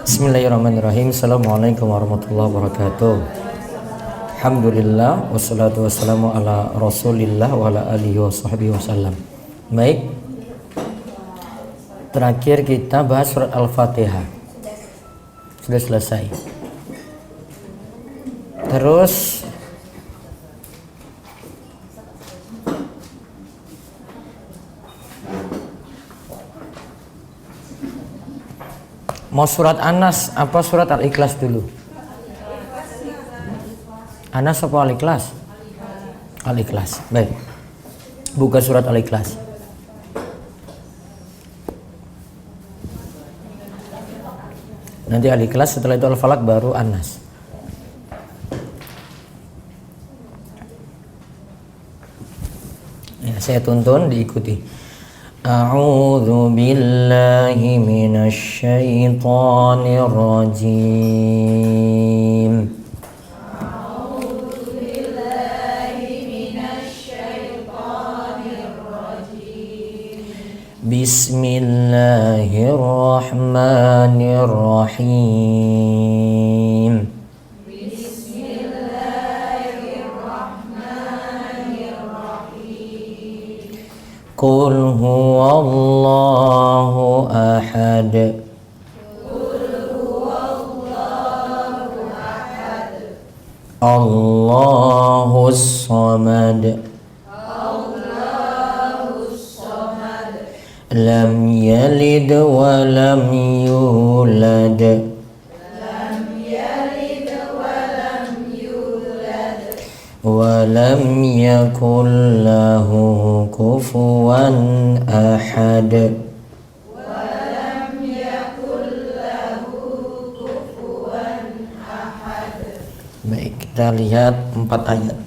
Bismillahirrahmanirrahim. Assalamualaikum warahmatullahi wabarakatuh. Alhamdulillah wassalatu wassalamu ala Rasulillah wa ala alihi washabbihi wasallam. Baik. Terakhir kita bahas surat Al-Fatihah. Sudah selesai. Terus mau surat Anas apa surat Al-Ikhlas dulu? Anas apa Al-Ikhlas? Al-Ikhlas. Baik. Buka surat Al-Ikhlas. Nanti Al-Ikhlas, setelah itu Al-Falaq, baru Anas. Ya, saya tuntun, diikuti. A'udzu billahi minasy syaithanir rajim. Bismillahirrahmanirrahim. Qul huwallahu ahad. Allahus samad. Lam yalid wa lam yulad. Wa lam yakul lahu kufuwan ahad. Baik, kita lihat 4 ayat.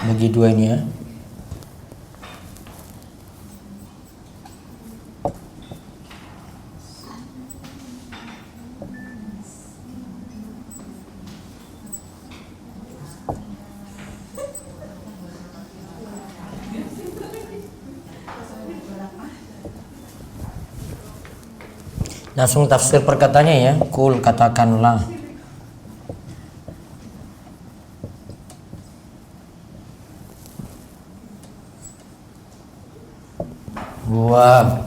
Bagi 2 ini ya. Langsung tafsir perkataannya ya. Kul, katakanlah. Huwa,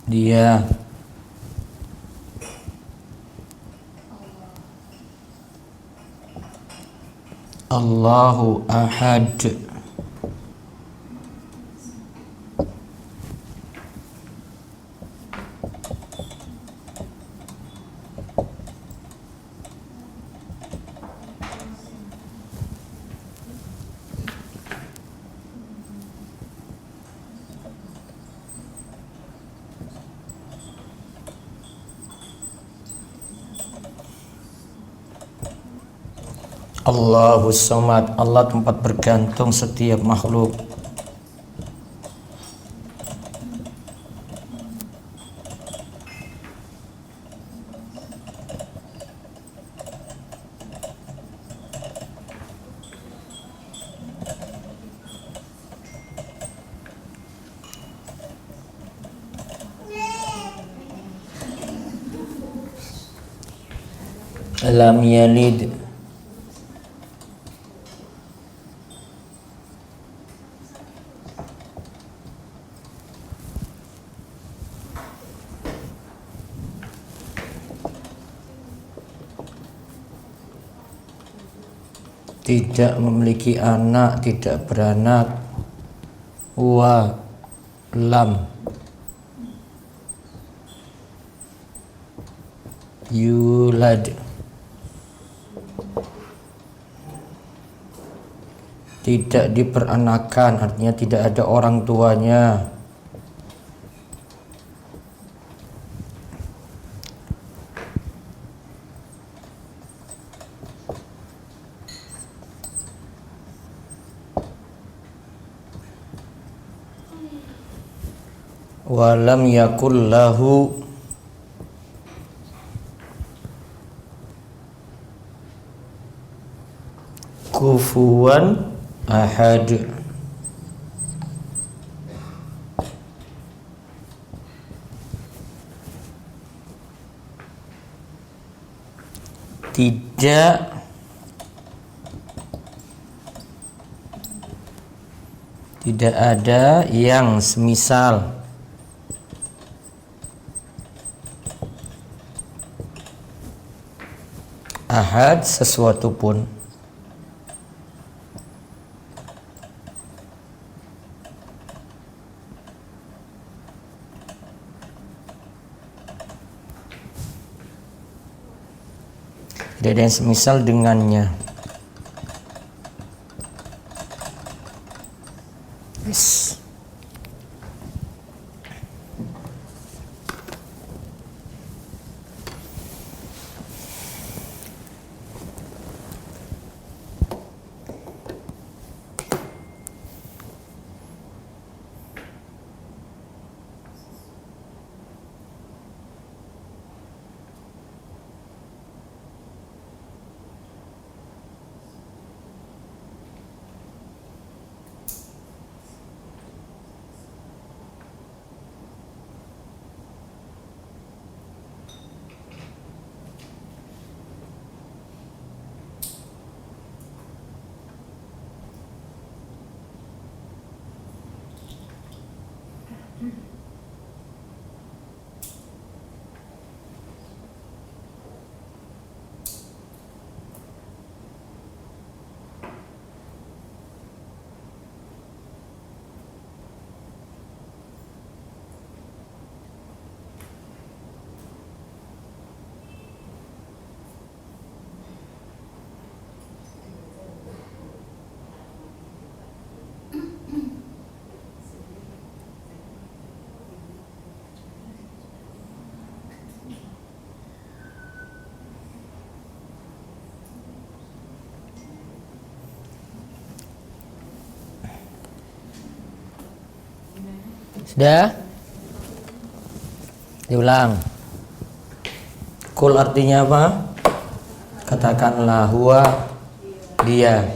dia, Allahu ahad. Allahus samad. Allah tempat bergantung setiap makhluk. Lam yalid. Tidak memiliki anak, tidak beranak. Wa lam yulad. Tidak diperanakan, artinya tidak ada orang tuanya. Walam yakul lahu kufuwan ahad. tidak ada yang semisal ahad sesuatu pun. Tidak ada yang semisal dengannya. Yes. Sudah? Diulang. Kul artinya apa? Katakanlah huwa dia.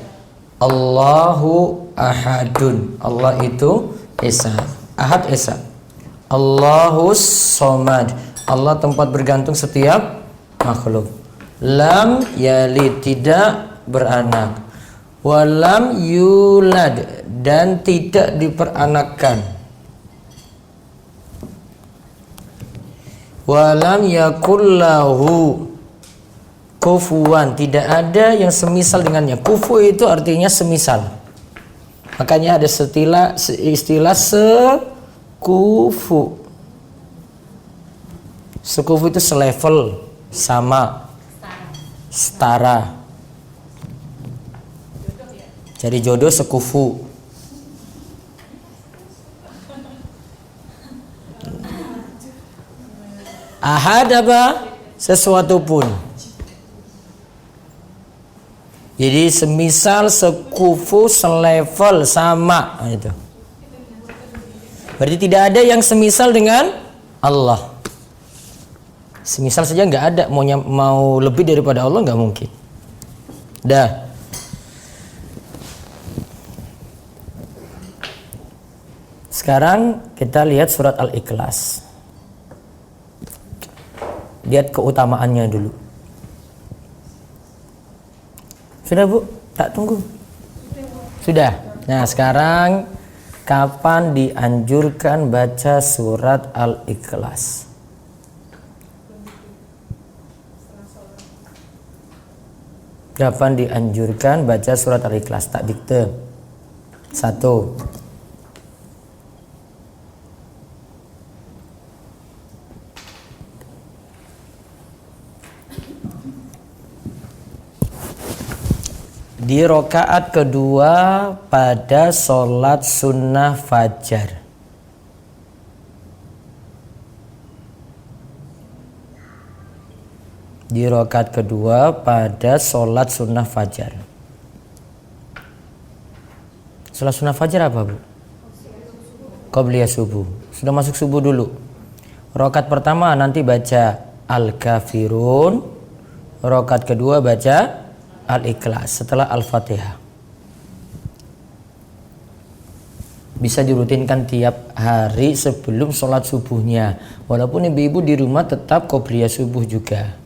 Allahu ahadun. Allah itu esa. Ahad esa. Allahus somad. Allah tempat bergantung setiap makhluk. Lam yalid, tidak beranak. Walam yulad, dan tidak diperanakkan. Walam yakullahu kufuwan, tidak ada yang semisal dengannya. Kufu itu artinya semisal. Makanya ada istilah sekufu. Sekufu itu selevel, sama, setara. Jadi jodoh sekufu. Ahad apa? Sesuatu pun. Jadi semisal, sekufu, selevel, sama, itu. Berarti tidak ada yang semisal dengan Allah. Semisal saja nggak ada, mau lebih daripada Allah nggak mungkin. Dah. Sekarang kita lihat surat Al-Ikhlas. Lihat keutamaannya dulu. Sudah Bu? Tak tunggu. Sudah. Nah sekarang kapan dianjurkan baca surat Al-Ikhlas? Kapan dianjurkan baca surat Al-Ikhlas? Tak dikte. 1. Di rokaat kedua pada sholat sunnah fajar. Di rokaat kedua pada sholat sunnah fajar. Sholat sunnah fajar apa Bu? Qobliyah subuh. Sudah masuk subuh dulu. Rokaat pertama nanti baca Al-Kafirun. Rokaat kedua baca Al-Ikhlas setelah Al-Fatihah. Bisa dirutinkan tiap hari sebelum sholat subuhnya. Walaupun ibu-ibu di rumah tetap qobliyah subuh juga.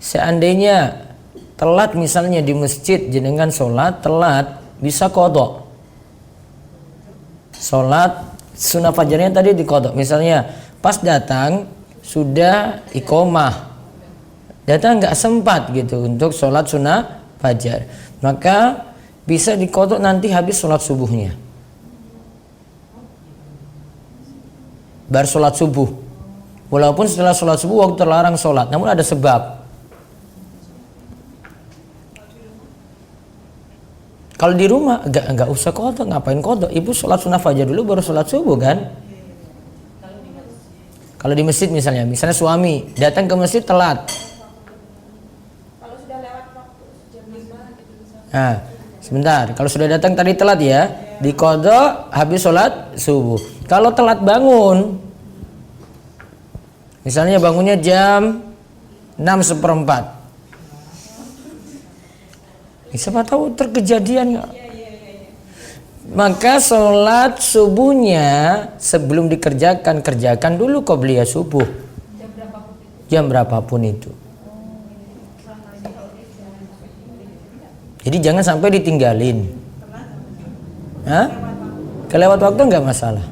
Seandainya telat misalnya di masjid jenengan sholat telat, bisa qadha. Sholat sunnah fajarnya tadi diqadha. Misalnya pas datang sudah iqomah, datang nggak sempat gitu untuk sholat sunnah fajar, maka bisa diqadha nanti habis sholat subuhnya. Baru sholat subuh, walaupun setelah sholat subuh waktu terlarang sholat, namun ada sebab. Kalau di rumah enggak usah qadha, ngapain qadha? Ibu sholat sunnah fajar dulu baru sholat subuh kan? Kalau di masjid misalnya suami datang ke masjid telat. Kalau sudah lewat waktu jam 5 gitu misalnya. Nah, sebentar. Kalau sudah datang tadi telat ya, di qadha habis sholat subuh. Kalau telat bangun, misalnya bangunnya jam 6:15. Siapa tahu terkejadian nggak? Maka sholat subuhnya sebelum kerjakan dulu qobliyah subuh. Jam berapapun itu. Jadi jangan sampai ditinggalin. Hah? Kelewat waktu nggak masalah.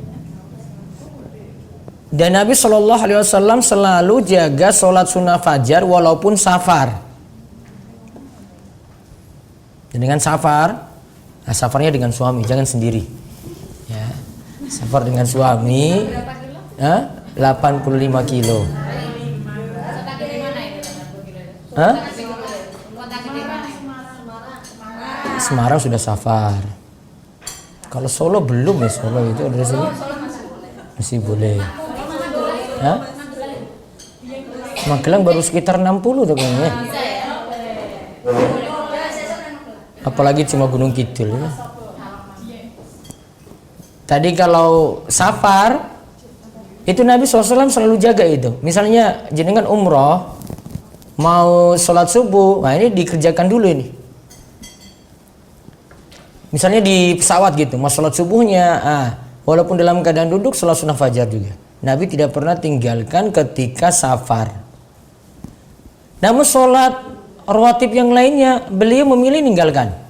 Dan Nabi Shallallahu Alaihi Wasallam selalu jaga sholat sunnah fajar walaupun safar. Dan dengan safar, nah safarnya dengan suami, jangan sendiri. Ya, safar dengan suami, 85 kilo. Hah? Semarang sudah safar. Kalau Solo belum ya, Solo itu dari sini masih boleh. Hah? Magelang baru sekitar 60 tuh kayaknya. Apalagi cuma Gunung Kidul ya. Tadi kalau safar itu Nabi SAW selalu jaga itu. Misalnya jenengan umroh mau sholat subuh, nah ini dikerjakan dulu ini. Misalnya di pesawat gitu, mau sholat subuhnya, walaupun dalam keadaan duduk sholat sunnah fajar juga. Nabi tidak pernah tinggalkan ketika safar. Namun sholat rawatib yang lainnya beliau memilih ninggalkan.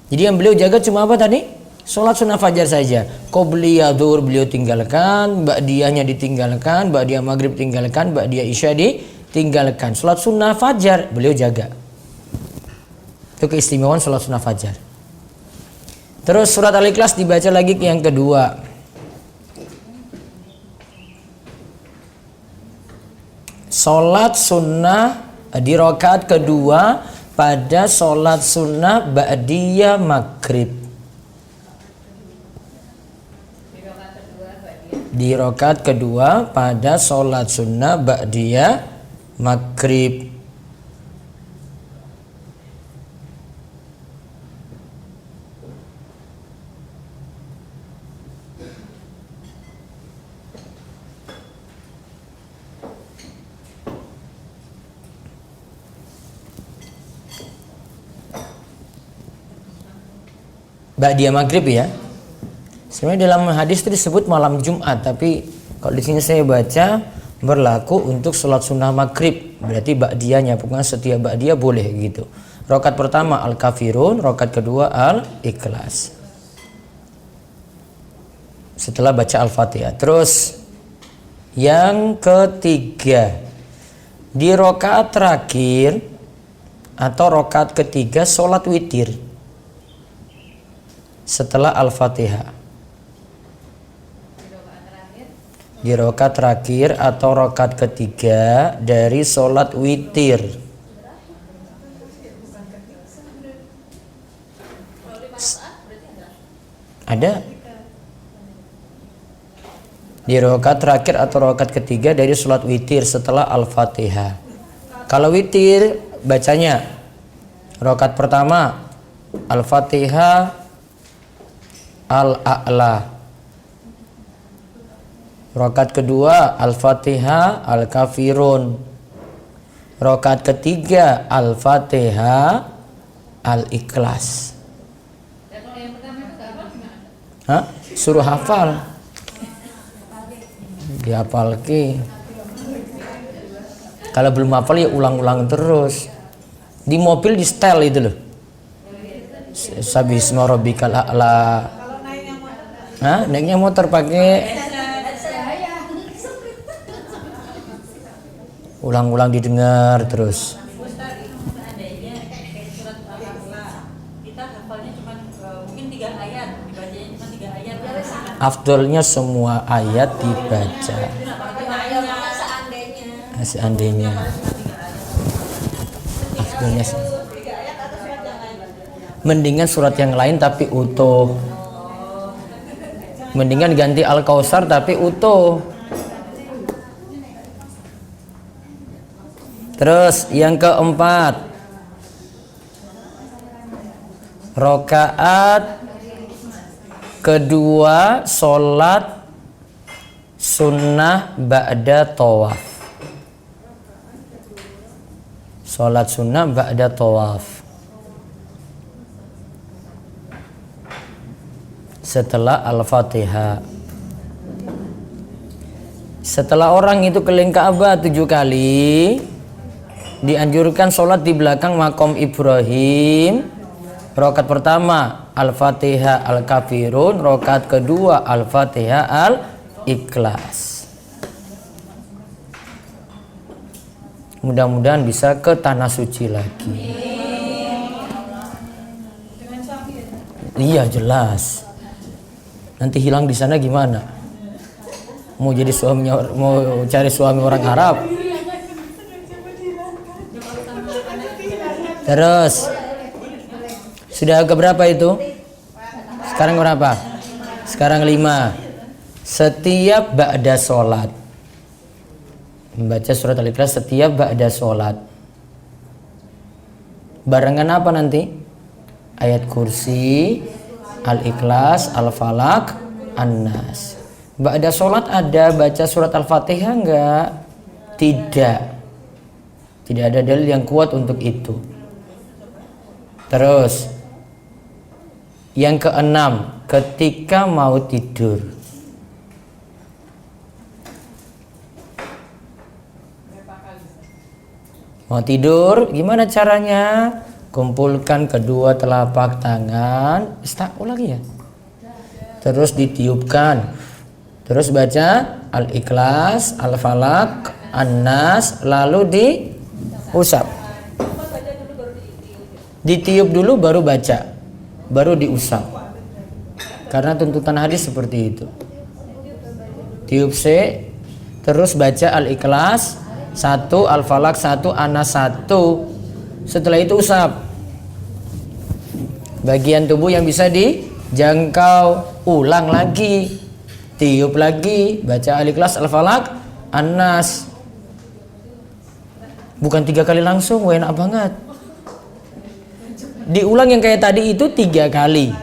Jadi yang beliau jaga cuma apa tadi? Sholat sunnah fajar saja. Qobliyah dhuhr beliau tinggalkan, ba'diyahnya ditinggalkan, ba'diyah maghrib tinggalkan, ba'diyah isya ditinggalkan. Sholat sunnah fajar beliau jaga. Itu keistimewaan sholat sunnah fajar. Terus surat Al-Ikhlas dibaca lagi yang kedua. Sholat sunnah di rakaat kedua pada sholat sunnah ba'diyah maghrib. Di rakaat kedua pada sholat sunnah ba'diyah maghrib. Ba'diyah maghrib ya. Sebenarnya dalam hadis itu disebut malam Jumat, tapi kalau di sini saya baca berlaku untuk sholat sunnah maghrib. Berarti ba'diyahnya, pokoknya setiap ba'diyah boleh gitu. Rakaat pertama Al-Kafirun, rakaat kedua Al-Ikhlas. Setelah baca Al-Fatihah. Terus yang ketiga, di rakaat terakhir atau rakaat ketiga sholat witir setelah Al-Fatihah. Di rakaat terakhir atau rakaat ketiga dari sholat witir. Ada? Di rakaat terakhir atau rakaat ketiga dari sholat witir setelah Al-Fatihah. Kalau witir bacanya rakaat pertama Al-Fatihah, Al-A'la. Rakaat kedua Al-Fatihah, Al-Kafirun. Rakaat ketiga Al-Fatihah, Al-Ikhlas. Hah? Suruh hafal. Dihafal ki. Kalau belum hafal ya ulang-ulang terus. Di mobil di setel itu loh. Sabisma rabbikal a'la. Hah? Naiknya motor pakai ulang-ulang didengar terus. Seandainya surat Al-A'la kita hafalnya cuma mungkin 3 ayat, dibacanya cuma 3 ayat. Afdolnya semua ayat dibaca. Seandainya. Afdolnya mendingan surat yang lain tapi utuh. Mendingan ganti Al-Kausar tapi utuh. Terus yang keempat, rakaat kedua sholat sunnah ba'da tawaf. Sholat sunnah ba'da tawaf. Setelah Al-Fatihah. Setelah orang itu keliling Ka'bah 7 kali, dianjurkan sholat di belakang makom Ibrahim. Rakaat pertama Al-Fatihah Al-Kafirun, rakaat kedua Al-Fatihah Al-Ikhlas. Mudah-mudahan bisa ke tanah suci lagi. Iya jelas. Nanti hilang di sana gimana? Mau jadi suaminya, mau cari suami orang Arab? Terus sudah keberapa itu? Sekarang berapa? Sekarang 5. Setiap ba'da sholat membaca surat Al-Ikhlas setiap ba'da sholat. Barengan apa nanti? Ayat kursi, Al-Ikhlas, Al-Falaq, An-Nas. Ba'da sholat ada baca surat Al-Fatihah enggak? Tidak. Tidak ada dalil yang kuat untuk itu. Terus yang keenam, ketika mau tidur. Mau tidur, gimana caranya? Kumpulkan kedua telapak tangan, lagi ya. Terus ditiupkan. Terus baca Al-Ikhlas, Al-Falaq, An-Nas, lalu diusap. Ditiup dulu baru baca, baru diusap. Karena tuntutan hadis seperti itu. Tiup C, terus baca Al-Ikhlas 1, Al-Falaq 1, An-Nas 1. Setelah itu usap. Bagian tubuh yang bisa dijangkau, ulang lagi. Tiup lagi, baca Al-Ikhlas, Al-Falaq, An-Nas. Bukan 3 kali langsung, enak banget. Diulang yang kayak tadi itu 3 kali.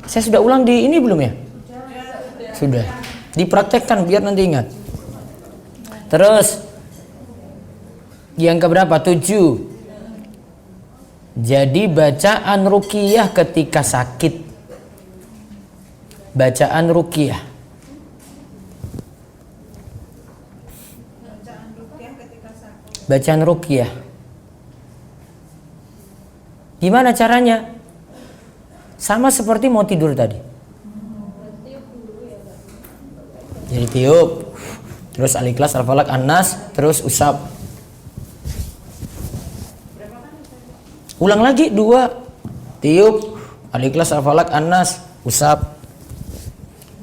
Saya sudah ulang di ini belum ya? Sudah. Dipraktekkan biar nanti ingat. Terus yang keberapa? 7. Jadi bacaan ruqyah ketika sakit. Bacaan ruqyah. Bacaan ruqyah. Gimana caranya? Sama seperti mau tidur tadi. Jadi tiup, terus Al-Ikhlas, Al-Falaq, An-Nas, terus usap. Ulang lagi 2. Tiup, Al-Ikhlas, Al-Falaq, An-Nas, usap.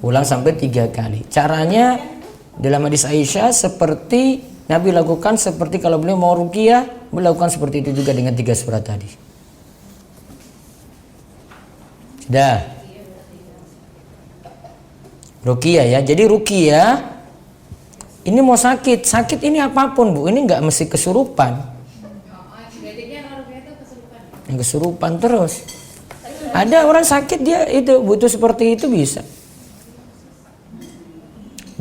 Ulang sampai 3 kali. Caranya dalam hadis Aisyah seperti Nabi lakukan, seperti kalau beliau mau ruqyah, beliau lakukan seperti itu juga dengan 3 surat tadi. Sudah. Ruqyah ya. Jadi ruqyah ini mau sakit ini apapun Bu, ini nggak mesti kesurupan. Yang kesurupan terus. Ada orang sakit dia itu butuh seperti itu bisa.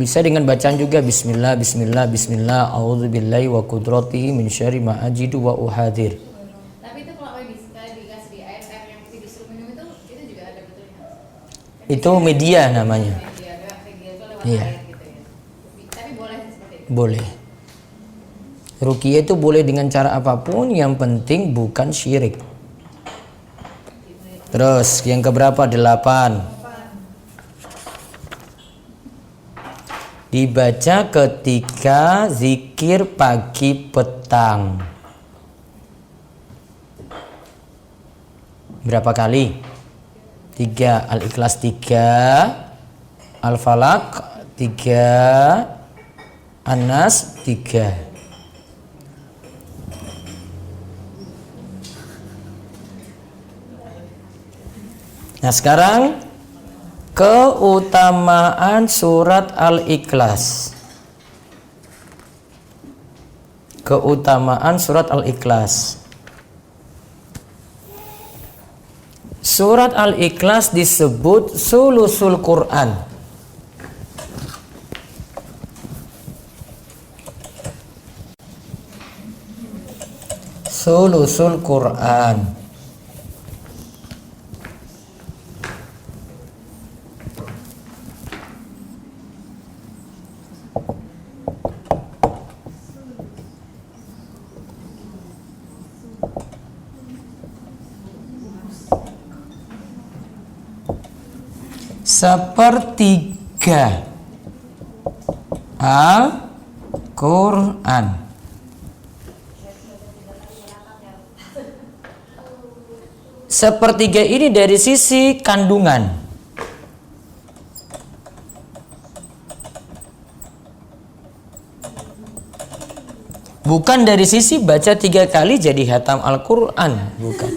Bisa dengan bacaan juga Bismillah, Bismillah, Bismillah, A'udzubillahi wa qudratihi min syarri ma ajidu wa uhadir. Tapi itu kalau dikasih di air yang disuruh minum itu juga ada betulnya. Itu media namanya. Media itu lewat Iya. air gitu ya. Tapi boleh seperti boleh. Ruqyah itu boleh dengan cara apapun, yang penting bukan syirik. Terus yang keberapa? 8. Dibaca ketika zikir pagi petang. Berapa kali? 3. Al-Ikhlas 3, Al-Falaq 3, An-Nas 3. Nah sekarang keutamaan surat Al-Ikhlas. Keutamaan surat Al-Ikhlas. Surat Al-Ikhlas disebut sulusul Quran. Sulusul Quran. Sepertiga Al-Quran. Sepertiga ini dari sisi kandungan. Bukan dari sisi baca 3 kali jadi hatam Al-Quran. Bukan.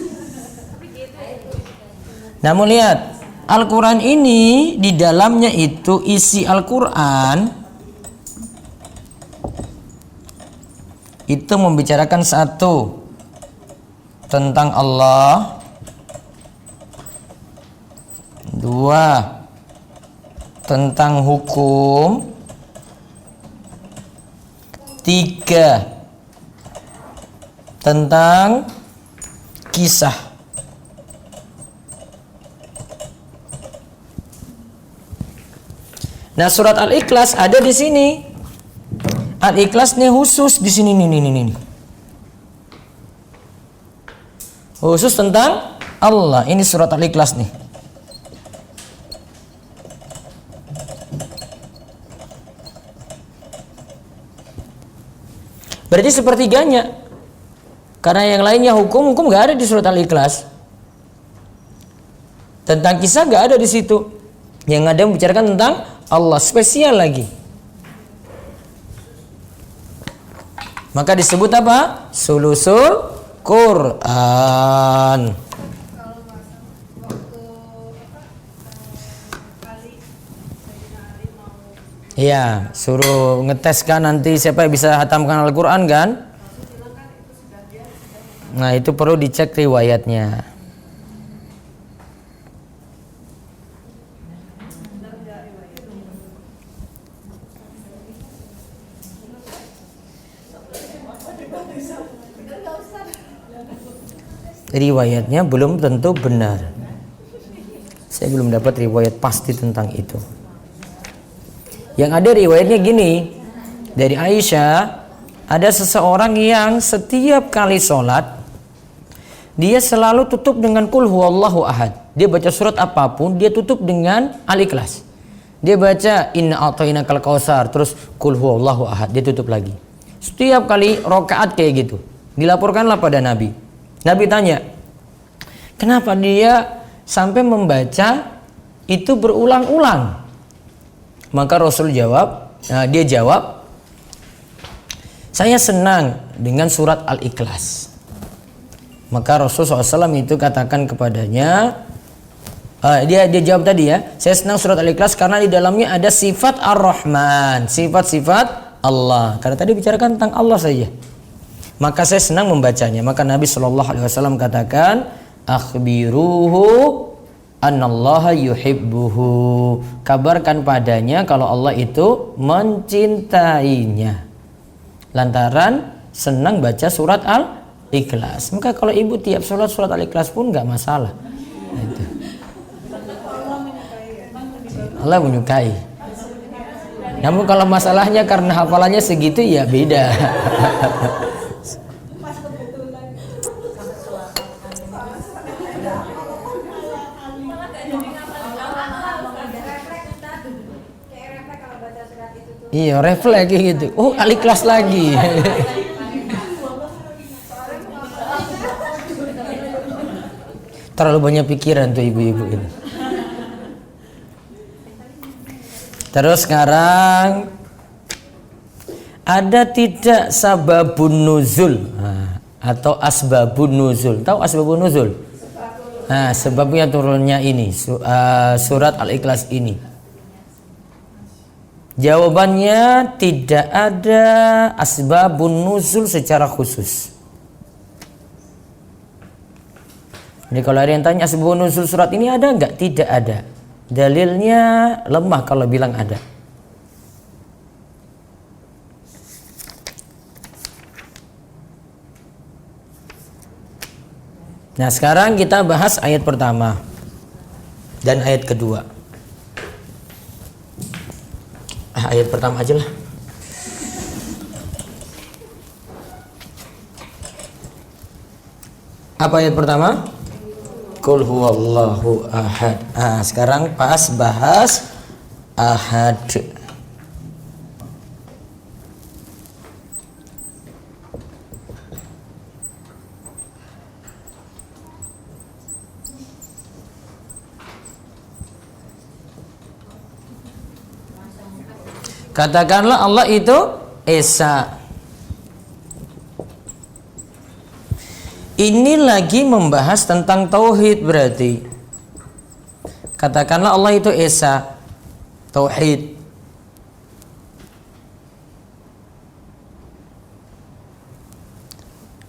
Namun lihat, Al-Quran ini di dalamnya itu isi Al-Quran itu membicarakan satu tentang Allah, 2 tentang hukum, 3 tentang kisah. Nah, surat Al-Ikhlas ada di sini. Al-Ikhlas nih khusus di sini nih. Khusus tentang Allah. Ini surat Al-Ikhlas nih. Berarti sepertiganya. Karena yang lainnya hukum nggak ada di surat Al-Ikhlas. Tentang kisah nggak ada di situ. Yang ada membicarakan tentang Allah, spesial lagi. Maka disebut apa? Sulusul Quran. Iya, suruh ngeteskan nanti siapa yang bisa hatamkan Al-Quran kan? Nah itu perlu dicek riwayatnya. Riwayatnya belum tentu benar. Saya belum dapat riwayat pasti tentang itu. Yang ada riwayatnya gini, dari Aisyah, ada seseorang yang setiap kali sholat dia selalu tutup dengan Qul huwallahu ahad. Dia baca surat apapun dia tutup dengan Al-Ikhlas. Dia baca Inna a'tainakal kautsar, terus Qul huwallahu ahad, dia tutup lagi. Setiap kali rakaat kayak gitu. Dilaporkanlah pada Nabi. Nabi tanya, kenapa dia sampai membaca itu berulang-ulang? Maka Rasul jawab, dia jawab, saya senang dengan surat Al-Ikhlas. Maka Rasul SAW itu katakan kepadanya, dia jawab tadi ya, saya senang surat Al-Ikhlas karena di dalamnya ada sifat Ar-Rahman, sifat-sifat Allah. Karena tadi bicarakan tentang Allah saja. Maka saya senang membacanya. Maka Nabi SAW katakan, akhbiruhu annallaha yuhibbuhu. Kabarkan padanya kalau Allah itu mencintainya. Lantaran senang baca surat Al-Ikhlas. Maka kalau ibu tiap sholat surat Al-Ikhlas pun nggak masalah. Allah menyukai. Namun kalau masalahnya karena hafalannya segitu ya beda. Pas kebetulan. Malah gak jadi ngapalin. Refleks Ustaz. Kayak refleks kalau baca surat itu tuh. Iya, refleks kayak gitu. Oh, Al-Ikhlas lagi. Terlalu banyak pikiran tuh ibu-ibu ini. Terus sekarang ada tidak sababun nuzul atau asbabun nuzul? Tahu asbabun nuzul? Nah, sebabnya turunnya ini surat Al-Ikhlas ini. Jawabannya tidak ada asbabun nuzul secara khusus. Jadi kalau ada yang tanya asbabun nuzul surat ini ada enggak? Tidak ada. Dalilnya lemah kalau bilang ada. Nah, sekarang kita bahas ayat pertama dan ayat kedua. Ayat pertama aja lah. Apa ayat pertama? Qul huwallahu ahad. Sekarang pas bahas ahad. Katakanlah Allah itu Esa. Ini lagi membahas tentang tauhid berarti. Katakanlah Allah itu Esa. Tauhid.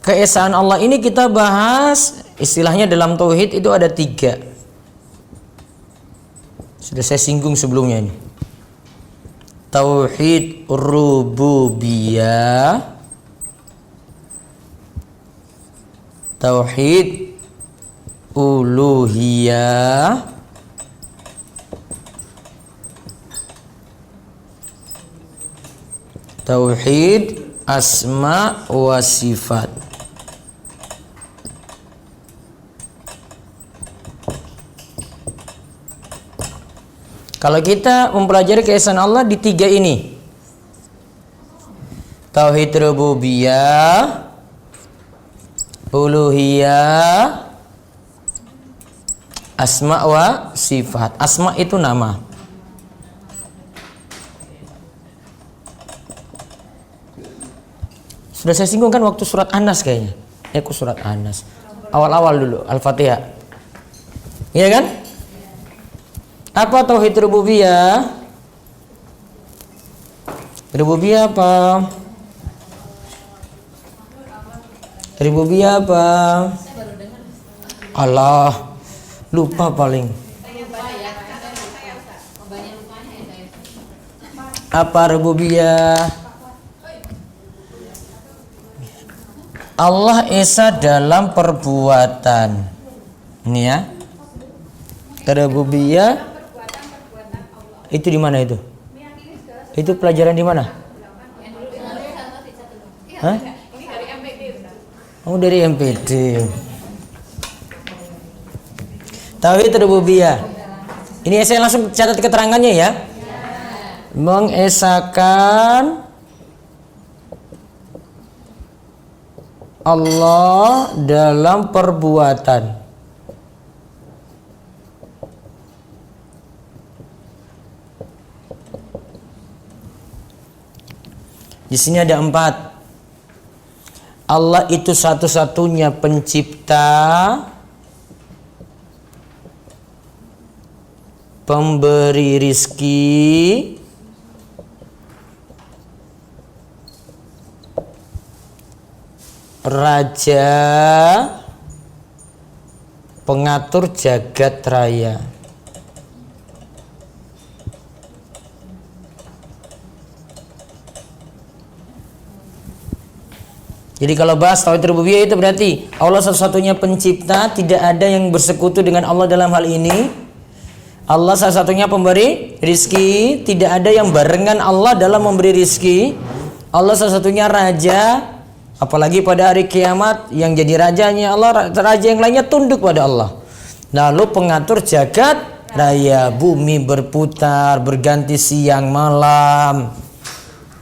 Keesaan Allah ini kita bahas, istilahnya dalam tauhid itu ada 3. Sudah saya singgung sebelumnya ini. Tauhid rububiyah, tauhid uluhiyah, tauhid asma wa sifat. Kalau kita mempelajari keesaan Allah di 3 ini, tauhid rububiyah, uluhiyah, asma wa sifat. Asma itu nama. Sudah saya singgung kan waktu surat An-Nas kayaknya. Surat An-Nas. Awal-awal dulu Al-Fatihah. Iya kan? Apa tauhid rububiyah? Rububiyah apa? Rububiyah apa? Allah, lupa paling. Apa rububiyah? Allah Esa dalam perbuatan. Ini ya. Rububiyah itu di mana itu? Itu pelajaran di mana? Hah? Oh, dari MPD. Tauhid rububiyah. Ini saya langsung catat keterangannya ya. Mengesakan Allah dalam perbuatan. Di sini ada 4. Allah itu satu-satunya pencipta, pemberi rizki, raja, pengatur jagat raya. Jadi kalau bahas tauhid rububiyah itu berarti Allah satu-satunya pencipta, tidak ada yang bersekutu dengan Allah dalam hal ini. Allah salah satunya pemberi rizki. Tidak ada yang barengan Allah dalam memberi rizki. Allah salah satunya raja. Apalagi pada hari kiamat yang jadi rajanya Allah, raja yang lainnya tunduk pada Allah. Lalu pengatur jagat raya, bumi berputar, berganti siang malam,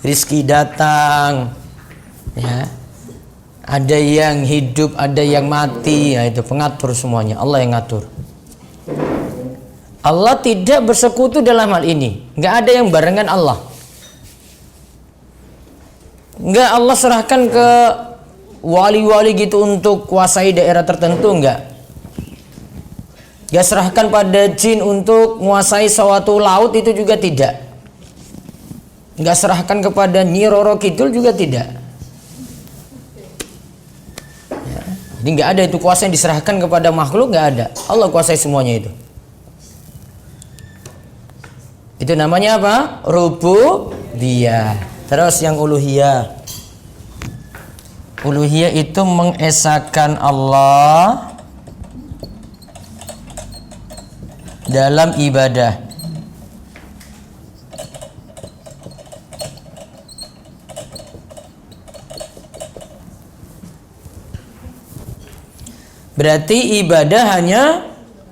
rizki datang, ya. Ada yang hidup, ada yang mati, ya itu pengatur semuanya. Allah yang ngatur. Allah tidak bersekutu dalam hal ini. Nggak ada yang barengan Allah. Nggak Allah serahkan ke wali-wali gitu untuk kuasai daerah tertentu, nggak. Nggak serahkan pada jin untuk menguasai suatu laut, itu juga tidak. Nggak serahkan kepada Nyi Roro Kidul juga tidak. Ya. Jadi nggak ada itu kuasa yang diserahkan kepada makhluk, nggak ada. Allah kuasai semuanya itu. Itu namanya apa? Rububiyah. Terus yang uluhiyah. Uluhiyah itu mengesahkan Allah dalam ibadah. Berarti ibadah hanya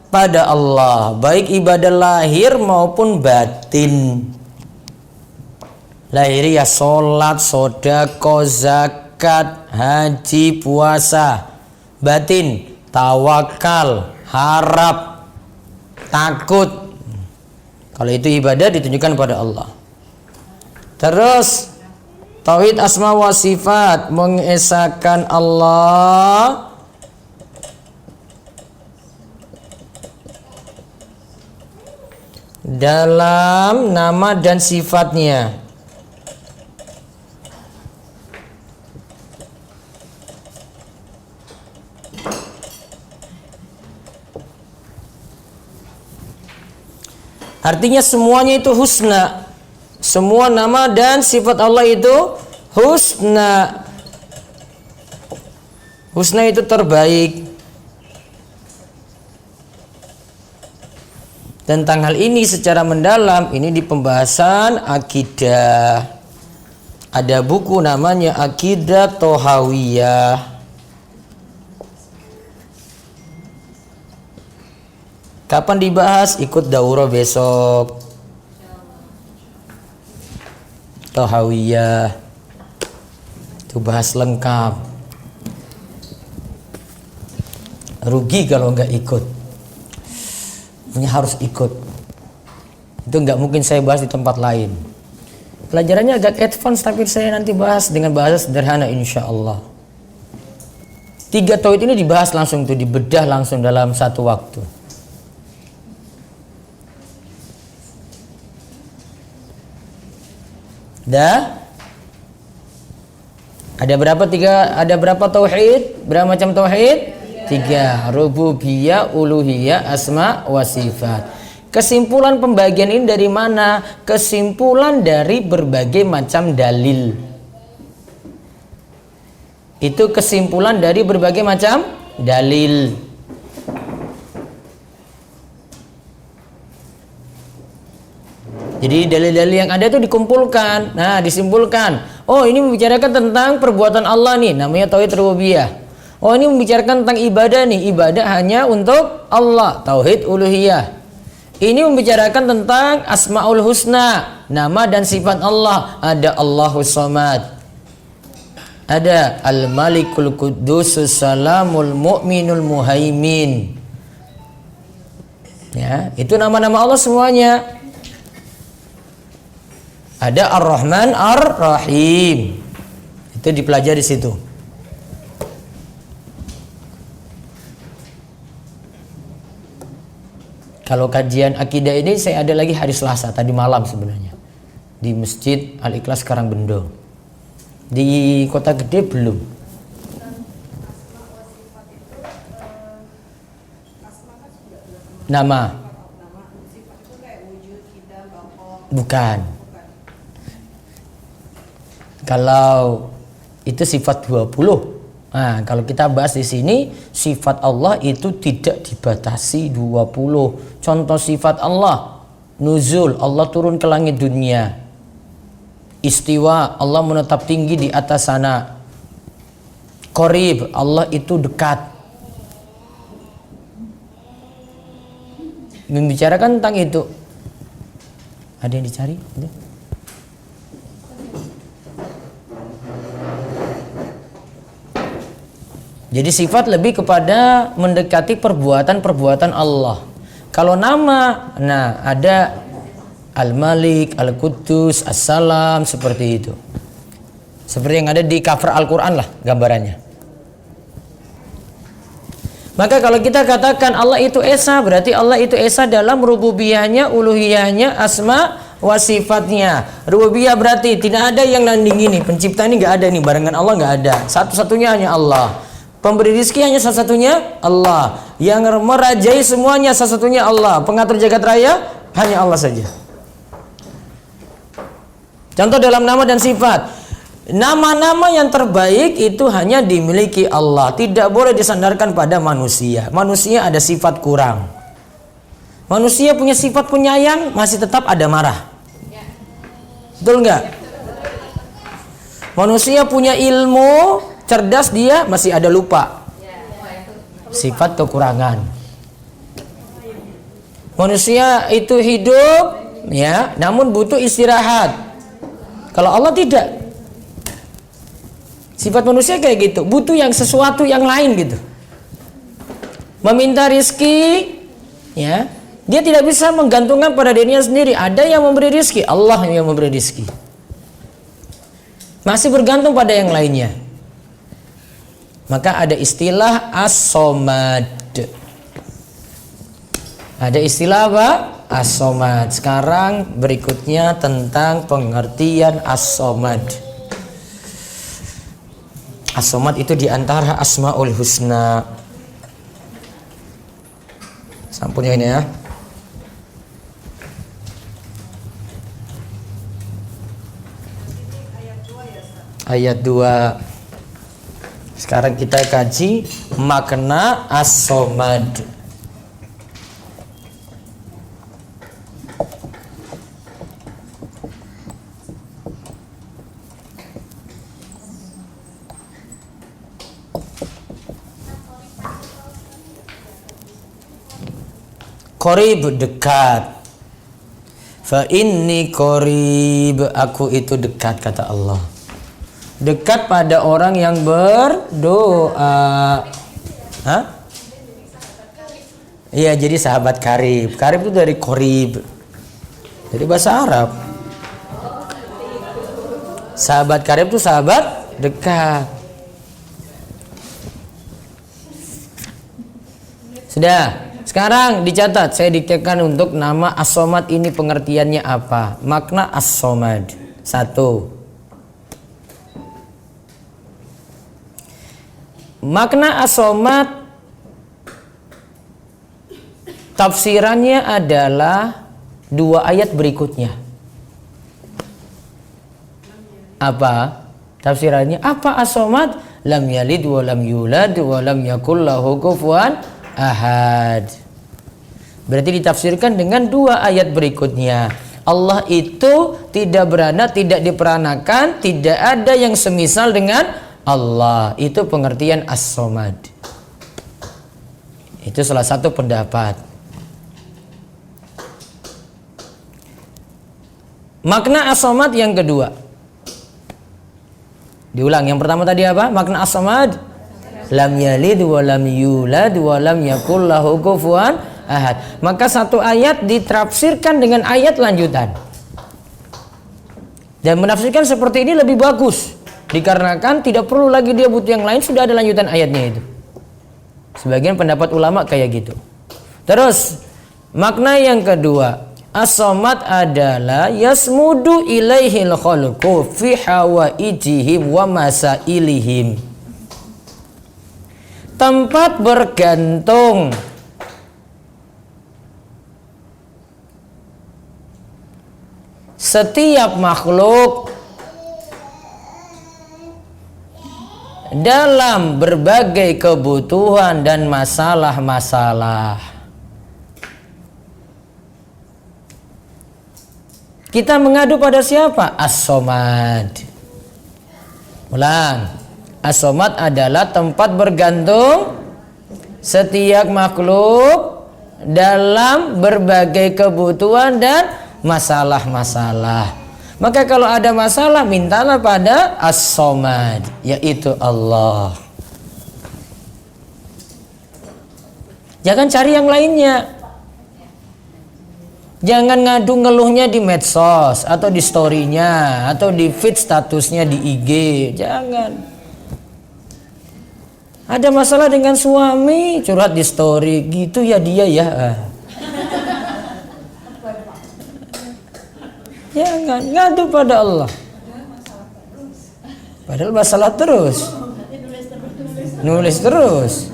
pada Allah, baik ibadah lahir maupun batin. Lahiriah sholat, sedekah, zakat, haji, puasa. Batin tawakal, harap, takut. Kalau itu ibadah ditunjukkan pada Allah. Terus tauhid asma wa sifat, mengesahkan Allah dalam nama dan sifatnya. Artinya semuanya itu husna. Semua nama dan sifat Allah itu husna. Husna itu terbaik. Tentang hal ini secara mendalam ini di pembahasan akidah. Ada buku namanya Akidah Tohawiyah. Kapan dibahas? Ikut daurah besok. Tohawiyah itu bahas lengkap. Rugi kalau nggak ikut. Ini harus ikut. Itu nggak mungkin saya bahas di tempat lain. Pelajarannya agak advance, tapi saya nanti bahas dengan bahasa sederhana insya Allah. 3 tauhid ini dibahas langsung tuh, dibedah langsung dalam satu waktu. Dah? Ada berapa tauhid? Berapa macam tauhid? 3. Rububiyah, uluhiyah, asma wa sifat. Kesimpulan pembagian ini dari mana? Kesimpulan dari berbagai macam dalil. Itu kesimpulan dari berbagai macam dalil. Jadi dalil-dalil yang ada itu dikumpulkan. Nah, disimpulkan. Oh, ini membicarakan tentang perbuatan Allah nih, namanya tauhid rububiyah. Oh, ini membicarakan tentang ibadah nih, ibadah hanya untuk Allah, tauhid uluhiyah. Ini membicarakan tentang asmaul husna, nama dan sifat Allah. Ada Allahus Samad, ada Al-Malikul Quddus Salamul Mu'minul Muhaimin. Ya, itu nama-nama Allah semuanya. Ada Ar-Rahman Ar-Rahim. Itu dipelajari di situ. Kalau kajian akidah ini saya ada lagi hari Selasa tadi malam sebenarnya di Masjid Al-Ikhlas Karangbendo. Di Kota Gede belum. Nama. Bukan. Kalau itu sifat 20. Nah, kalau kita bahas di sini, sifat Allah itu tidak dibatasi 20. Contoh sifat Allah, nuzul, Allah turun ke langit dunia. Istiwa, Allah menetap tinggi di atas sana. Qarib, Allah itu dekat. Membicarakan tentang itu. Ada yang dicari? Ada? Jadi sifat lebih kepada mendekati perbuatan-perbuatan Allah. Kalau nama, nah ada Al-Malik, Al-Quddus, As-Salam, seperti itu. Seperti yang ada di cover Al-Quran lah gambarannya. Maka kalau kita katakan Allah itu Esa, berarti Allah itu Esa dalam rububiyahnya, uluhiyahnya, asma wa sifatnya. Rububiyah berarti tidak ada yang nanding ini. Pencipta ini nggak ada nih, barengan Allah nggak ada. Satu-satunya hanya Allah. Pemberi rizki hanya satu-satunya Allah. Yang merajai semuanya satu-satunya Allah. Pengatur jagat raya hanya Allah saja. Contoh dalam nama dan sifat. Nama-nama yang terbaik itu hanya dimiliki Allah. Tidak boleh disandarkan pada manusia. Manusia ada sifat kurang. Manusia punya sifat penyayang, masih tetap ada marah. Betul nggak? Manusia punya ilmu, cerdas, dia masih ada lupa. Sifat kekurangan. Manusia itu hidup, ya, namun butuh istirahat. Kalau Allah tidak. Sifat manusia kayak gitu, butuh yang sesuatu yang lain gitu. Meminta rizki, ya, dia tidak bisa menggantungkan pada dirinya sendiri. Ada yang memberi rizki, Allah yang memberi rizki. Masih bergantung pada yang lainnya. Maka ada istilah as-somad. Ada istilah apa? As-somad. Sekarang berikutnya tentang pengertian as-somad. As-somad itu diantara asmaul husna. Sampulnya ini ya. Ayat 2. Sekarang kita kaji makna as-somad. Qarib, dekat. Fa inni qarib, aku itu dekat, kata Allah. Dekat pada orang yang berdoa. Hah? Iya, jadi sahabat karib. Karib itu dari qarib. Dari bahasa Arab. Sahabat karib itu sahabat dekat. Sudah. Sekarang dicatat, saya diktekan untuk nama as-somad ini pengertiannya apa? Makna as-somad. 1. Makna as-somad tafsirannya adalah 2 ayat berikutnya. Apa tafsirannya? Apa as-somad? Lam yalid wa lam yulad wa lam yakul lahu kufuwan ahad. Berarti ditafsirkan dengan 2 ayat berikutnya. Allah itu tidak beranak, tidak diperanakan, tidak ada yang semisal dengan Allah. Itu pengertian as-somad. Itu salah satu pendapat. Makna as-somad yang kedua. Diulang, yang pertama tadi apa? Makna as-somad, lam yalid wa lam yulad wa lam yakul lahu kufuwan ahad. Maka 1 ayat ditafsirkan dengan ayat lanjutan. Dan menafsirkan seperti ini lebih bagus. Dikarenakan tidak perlu lagi dia butuh yang lain, sudah ada lanjutan ayatnya itu. Sebagian pendapat ulama kayak gitu. Terus makna yang kedua, as-somad adalah yasmudu ilaihil khalqu fi hawaijihim wa masailihim. Tempat bergantung setiap makhluk dalam berbagai kebutuhan dan masalah-masalah. Kita mengadu pada siapa? As-Somad. Ulang. As-Somad adalah tempat bergantung setiap makhluk dalam berbagai kebutuhan dan masalah-masalah. Maka kalau ada masalah, mintalah pada As-Somad, yaitu Allah. Jangan cari yang lainnya. Jangan ngadu ngeluhnya di medsos atau di story-nya atau di feed statusnya di IG. Jangan. Ada masalah dengan suami, curhat di story, gitu ya dia ya. Jangan ngadu pada Allah. Padahal masalah terus. Nulis terus.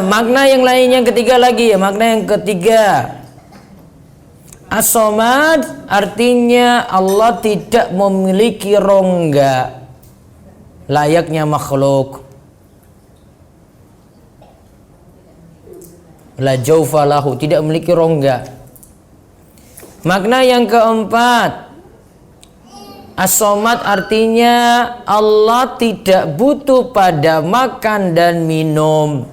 Makna yang lain yang ketiga lagi ya, makna yang ketiga. As-Somad artinya Allah tidak memiliki rongga layaknya makhluk. La jaufa lahu, tidak memiliki rongga. Makna yang keempat, As-Somad artinya Allah tidak butuh pada makan dan minum.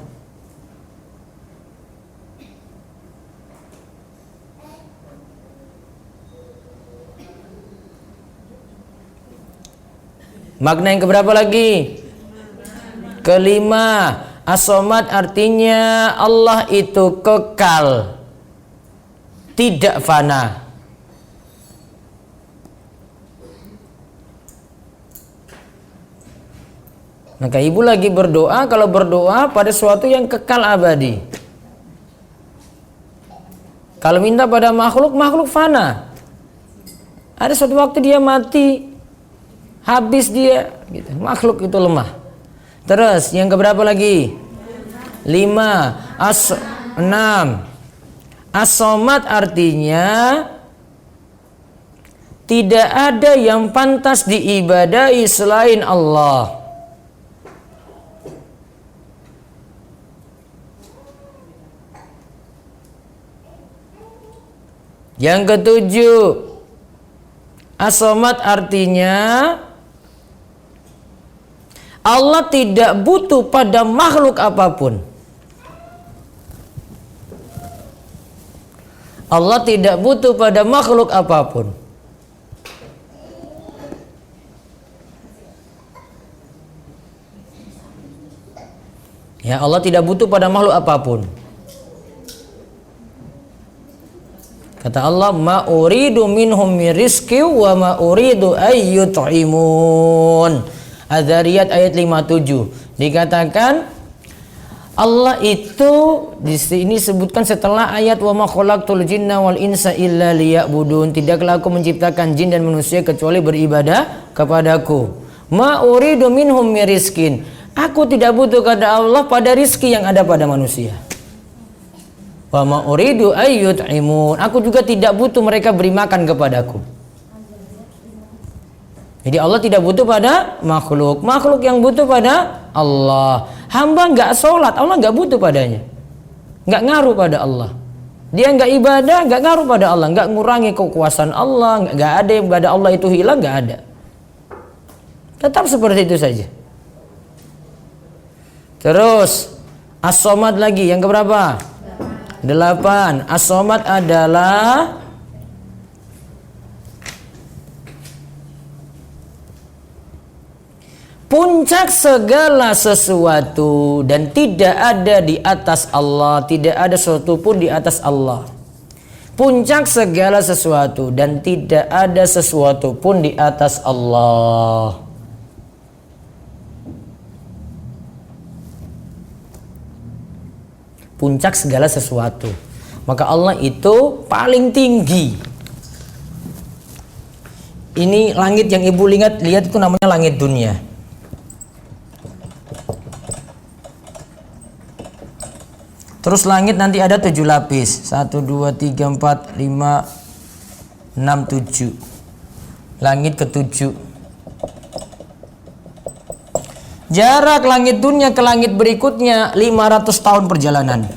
Makna yang keberapa lagi? Kelima, As-Somad artinya Allah itu kekal, tidak fana. Maka ibu lagi berdoa, kalau berdoa pada sesuatu yang kekal abadi. Kalau minta pada makhluk, makhluk fana. Ada suatu waktu dia mati, habis dia, gitu. Makhluk itu lemah. Terus yang keberapa lagi? 5. 6. As-Somad artinya tidak ada yang pantas diibadahi selain Allah. Yang ketujuh, As-Somad artinya Allah tidak butuh pada makhluk apapun. Allah tidak butuh pada makhluk apapun. Ya, Allah tidak butuh pada makhluk apapun. Kata Allah, ma uridu minhum min rizqi wa ma uridu ayyut'imun. Az-Zariyat ayat 57. Dikatakan Allah itu di sini sebutkan setelah ayat wa ma khalaqtul jinna wal insa illa liya'budun. Tidaklah aku menciptakan jin dan manusia kecuali beribadah kepadaku. Ma uridu minhum min rizqin. Aku tidak butuh kepada Allah pada rizki yang ada pada manusia. Wa ma uridu ayyut'imun. Aku juga tidak butuh mereka beri makan kepadaku. Jadi Allah tidak butuh pada makhluk. Makhluk yang butuh pada Allah. Hamba nggak sholat, Allah nggak butuh padanya. Nggak ngaruh pada Allah. Dia nggak ibadah, nggak ngaruh pada Allah. Nggak ngurangi kekuasaan Allah. Nggak ada yang pada Allah itu hilang, nggak ada. Tetap seperti itu saja. Terus As-Somad lagi yang keberapa? 8. As-Somad adalah puncak segala sesuatu dan tidak ada di atas Allah, tidak ada sesuatu pun di atas Allah. Puncak segala sesuatu dan tidak ada sesuatu pun di atas Allah. Puncak segala sesuatu. Maka Allah itu paling tinggi. Ini langit yang ibu lihat itu namanya langit dunia. Terus langit nanti ada 7 lapis. 1, 2, 3, 4, 5, 6, 7. Langit ke-7. Jarak langit dunia ke langit berikutnya 500 tahun perjalanan.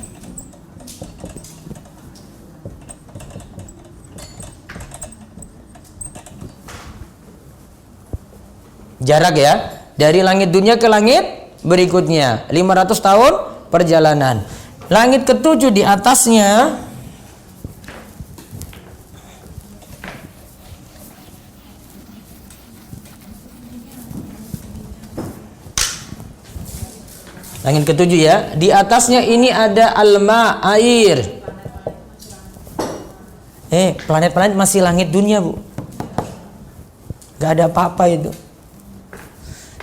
Jarak ya, dari langit dunia ke langit berikutnya 500 tahun perjalanan. Langit ke-7 di atasnya langit ke-7 ya, di atasnya ini ada alma, air. Planet-planet masih langit dunia, Bu. Gak ada apa-apa itu.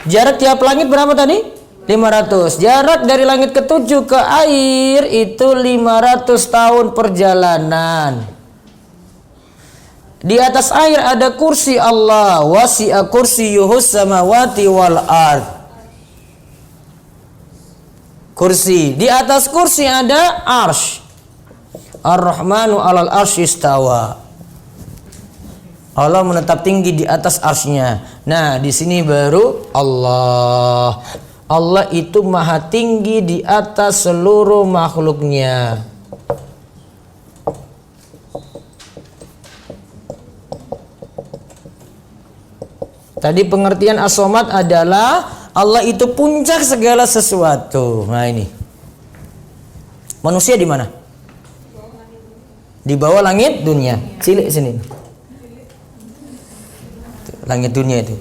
Jarak tiap langit berapa tadi? 500. Jarak dari langit ke-7 ke air itu 500 tahun perjalanan. Di atas air ada kursi Allah, wasi'a kursiyuhus samawati wal ard. Kursi. Di atas kursi ada arsy. Ar-Rahmanu 'alal arsy istawa. Allah menetap tinggi di atas arsy-Nya. Nah, di sini baru Allah. Allah itu maha tinggi di atas seluruh makhluknya. Tadi pengertian as-somad adalah Allah itu puncak segala sesuatu. Nah ini. Manusia di mana? Di bawah langit dunia. Cilik sini. Langit dunia itu.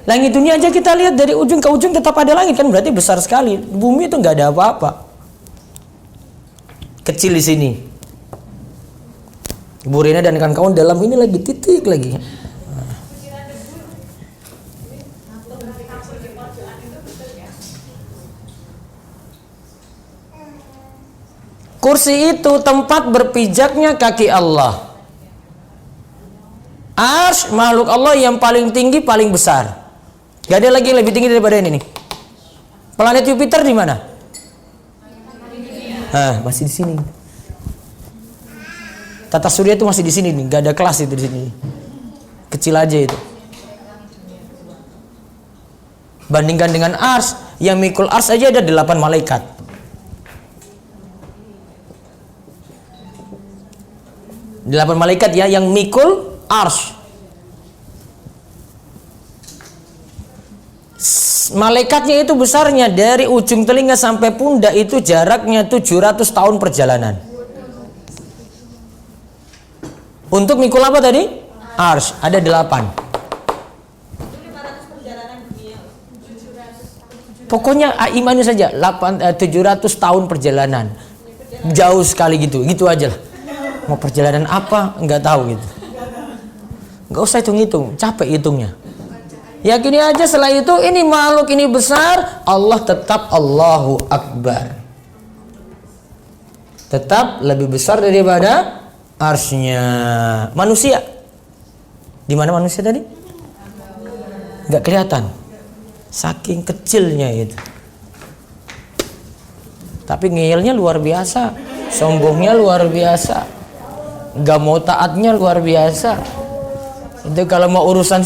Langit dunia aja kita lihat dari ujung ke ujung tetap ada langit, kan berarti besar sekali. Bumi itu nggak ada apa-apa. Kecil di sini. Ibu Rina dan kawan-kawan dalam ini lagi titik lagi. Kursi itu tempat berpijaknya kaki Allah. Arsy makhluk Allah yang paling tinggi, paling besar. Gak ada lagi yang lebih tinggi daripada ini nih. Planet Jupiter di mana? Masih di sini. Tata surya itu masih di sini nih, gak ada kelas itu di sini. Kecil aja itu. Bandingkan dengan Arsy, yang mikul Arsy aja ada 8 malaikat. Delapan malaikat ya yang mikul arsy. Malaikatnya itu besarnya dari ujung telinga sampai pundak itu jaraknya 700 tahun perjalanan. Untuk mikul apa tadi? Arsy. Ada 8. Pokoknya imannya saja 700 tahun perjalanan. Jauh sekali gitu. Gitu aja lah. Mau perjalanan apa nggak tahu gitu, nggak usah hitung-hitung, capek hitungnya. Yakini aja setelah itu ini makhluk ini besar, Allah tetap Allahu Akbar, tetap lebih besar daripada arsy-Nya. Manusia di mana manusia tadi? Nggak kelihatan, saking kecilnya itu. Tapi ngeyelnya luar biasa, sombongnya luar biasa. Gak mau taatnya luar biasa. Itu kalau mau urusan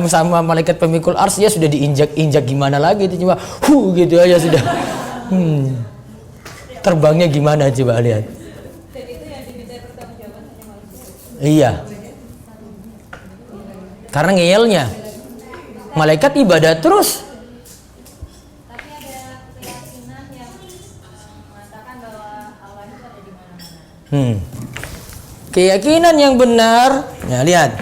sama malaikat pemikul arsy ya sudah diinjak-injak gimana lagi itu, cuma gitu aja sudah. Terbangnya gimana coba lihat. Dan itu yang diminta pertanggungjawaban hanya manusia. Iya. Karena ngeyelnya. Malaikat ibadah terus. Tapi ada keyakinan yang mengatakan bahwa Allah itu ada di mana-mana. Keyakinan yang benar, ya lihat.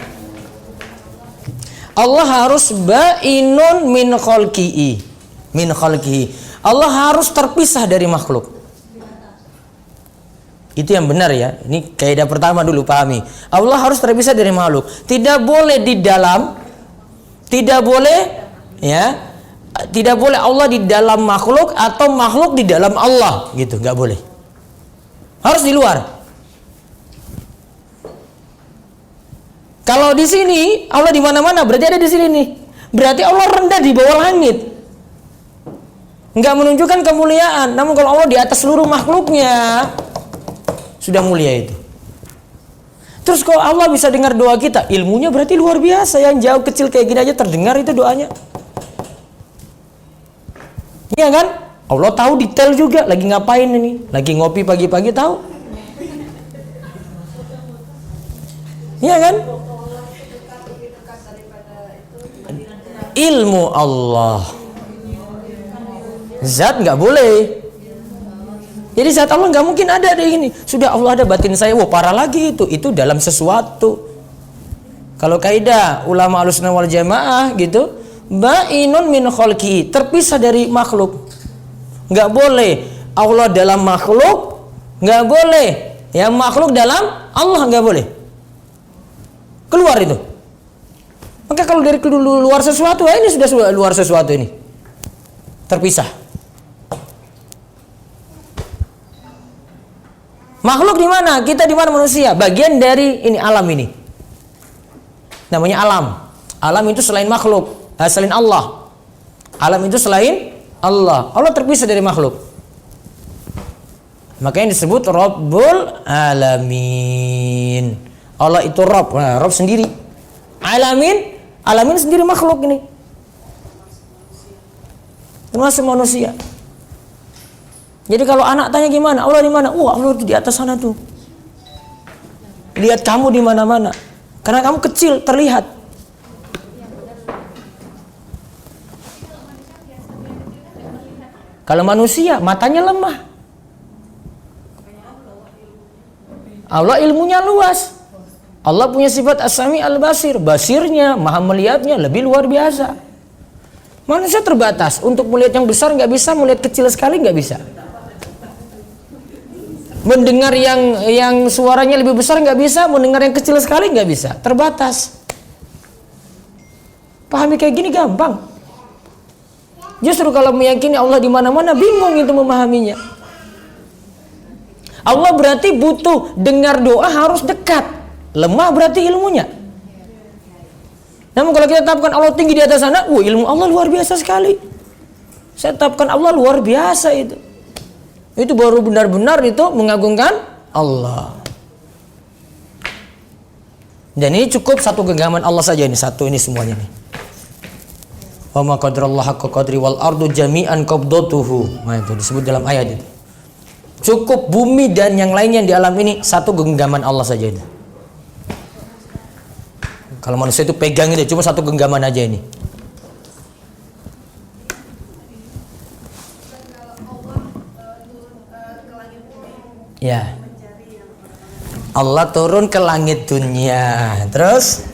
Allah harus ba'inun min khalqihi. Min khalqihi. Allah harus terpisah dari makhluk. Itu yang benar ya. Ini kaidah pertama dulu pahami. Allah harus terpisah dari makhluk. Tidak boleh di dalam, tidak boleh ya. Tidak boleh Allah di dalam makhluk atau makhluk di dalam Allah, gitu, nggak boleh. Harus di luar. Kalau di sini Allah di mana-mana, berarti ada di sini nih. Berarti Allah rendah di bawah langit. nggak menunjukkan kemuliaan. Namun kalau Allah di atas seluruh makhluknya, sudah mulia itu. Terus kalau Allah bisa dengar doa kita, ilmunya berarti luar biasa. Yang jauh kecil kayak gini aja terdengar itu doanya. Iya kan? Allah tahu detail juga lagi ngapain ini. Lagi ngopi pagi-pagi tahu. Iya kan? Ilmu Allah. Zat nggak boleh. Jadi zat Allah nggak mungkin ada di ini. Sudah Allah ada batin saya. Wah parah lagi itu. Itu dalam sesuatu. Kalau kaidah ulama Ahlussunnah wal Jamaah gitu, ba'inun min khalqi, terpisah dari makhluk. Nggak boleh Allah dalam makhluk, nggak boleh yang makhluk dalam Allah, nggak boleh. Keluar itu. Maka kalau dari luar sesuatu, ini sudah luar sesuatu ini. Terpisah. Makhluk di mana? Kita di mana manusia? Bagian dari ini alam ini. Namanya alam. Alam itu selain makhluk, selain Allah. Alam itu selain Allah. Allah terpisah dari makhluk. Makanya disebut Rabbul Alamin. Allah itu Rabb. Nah, Rabb sendiri. Alamin sendiri makhluk ini. Termasuk manusia. Jadi kalau anak tanya gimana? Allah di mana? Wah, Allah itu di atas sana tuh. Lihat kamu di mana-mana. Karena kamu kecil terlihat. Kalau manusia matanya lemah. Allah ilmunya luas. Allah punya sifat as-sami al-basir. Basirnya, maha melihatnya lebih luar biasa. Manusia terbatas. Untuk melihat yang besar nggak bisa, melihat kecil sekali nggak bisa. Mendengar yang suaranya lebih besar nggak bisa, mendengar yang kecil sekali nggak bisa. Terbatas. Pahami kayak gini gampang. Justru kalau meyakini Allah di mana-mana, bingung itu memahaminya. Allah berarti butuh dengar doa harus dekat. Lemah berarti ilmunya. Namun kalau kita tetapkan Allah tinggi di atas sana, ilmu Allah luar biasa sekali. Saya tetapkan Allah luar biasa itu. Itu baru benar-benar itu mengagungkan Allah. Dan ini cukup satu genggaman Allah saja ini, satu ini semuanya nih. Wa ma qadrallahu haqqa qadri wal ardu jami'an qabdatuhu. Nah, itu disebut dalam ayat itu. Cukup bumi dan yang lainnya di alam ini satu genggaman Allah saja itu. Kalau manusia itu pegang itu cuma satu genggaman aja ini. Ya. Allah turun ke langit dunia. Terus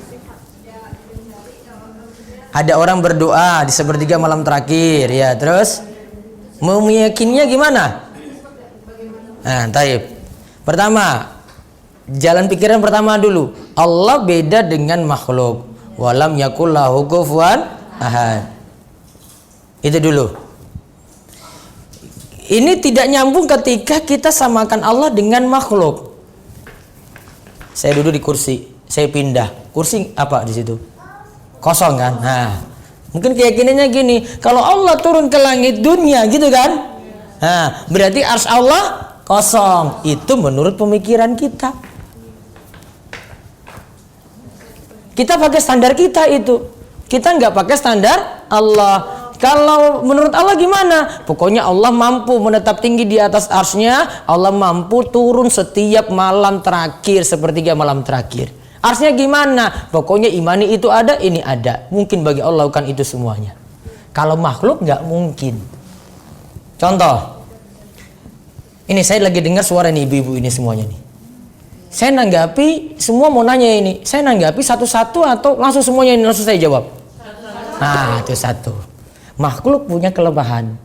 ada orang berdoa di sepertiga malam terakhir, ya. Terus mau meyakininya gimana? Nah, taib. Pertama, jalan pikiran pertama dulu. Allah beda dengan makhluk. Walam yakul lahu kufuwan ahad. Itu dulu. Ini tidak nyambung ketika kita samakan Allah dengan makhluk. Saya duduk di kursi, saya pindah. Kursi apa di situ? Kosong kan? Nah, mungkin keyakinannya gini, kalau Allah turun ke langit dunia gitu kan? Nah, berarti arsy Allah kosong. Itu menurut pemikiran kita. Kita pakai standar kita itu. Kita nggak pakai standar Allah. Kalau menurut Allah gimana? Pokoknya Allah mampu menetap tinggi di atas arsy-Nya. Allah mampu turun setiap malam terakhir, sepertiga malam terakhir. Arsy-Nya gimana? Pokoknya imani itu ada, ini ada. Mungkin bagi Allah lakukan itu semuanya. Kalau makhluk nggak mungkin. Contoh. Ini saya lagi dengar suara nih ibu-ibu ini semuanya nih. Saya nanggapi, semua mau nanya ini. Saya nanggapi satu-satu atau langsung semuanya ini langsung saya jawab? Nah, itu satu. Makhluk punya kelemahan.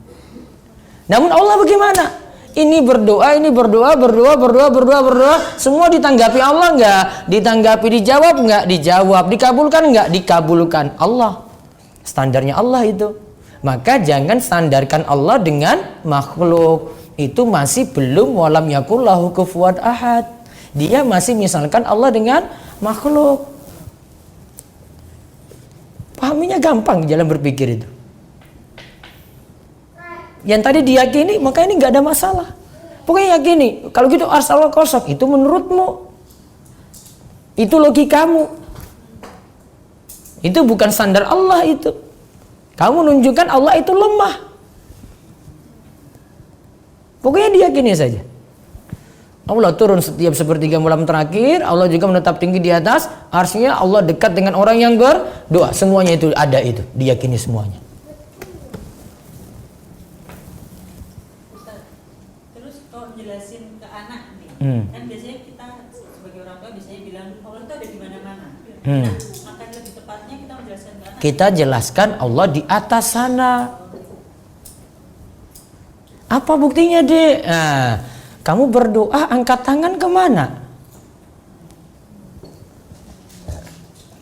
Namun Allah bagaimana? Ini berdoa, semua ditanggapi Allah enggak? Ditanggapi, dijawab enggak? Dijawab. Dikabulkan enggak? Dikabulkan. Allah. Standarnya Allah itu. Maka jangan standarkan Allah dengan makhluk. Itu masih belum walam yakul lahu kufuwan ahad. Dia masih misalkan Allah dengan makhluk. Pahaminya gampang di jalan berpikir itu. Yang tadi diyakini, maka ini nggak ada masalah. Pokoknya yakini. Kalau gitu ars Allah kosong, itu menurutmu, itu logikamu. Itu bukan standar Allah itu. Kamu menunjukkan Allah itu lemah. Pokoknya diyakini saja. Allah turun setiap sepertiga malam terakhir. Allah juga menetap tinggi di atas arsy-Nya. Allah dekat dengan orang yang berdoa. Semuanya itu ada, itu diyakini semuanya. Ustaz, terus kalau jelasin ke anak nih, kan biasanya kita sebagai orang tua biasanya bilang Allah itu ada di mana-mana. Nah, maka lebih tepatnya kita menjelaskan ke anak. Kita jelaskan Allah di atas sana. Apa buktinya, Dek? Nah, kamu berdoa angkat tangan kemana?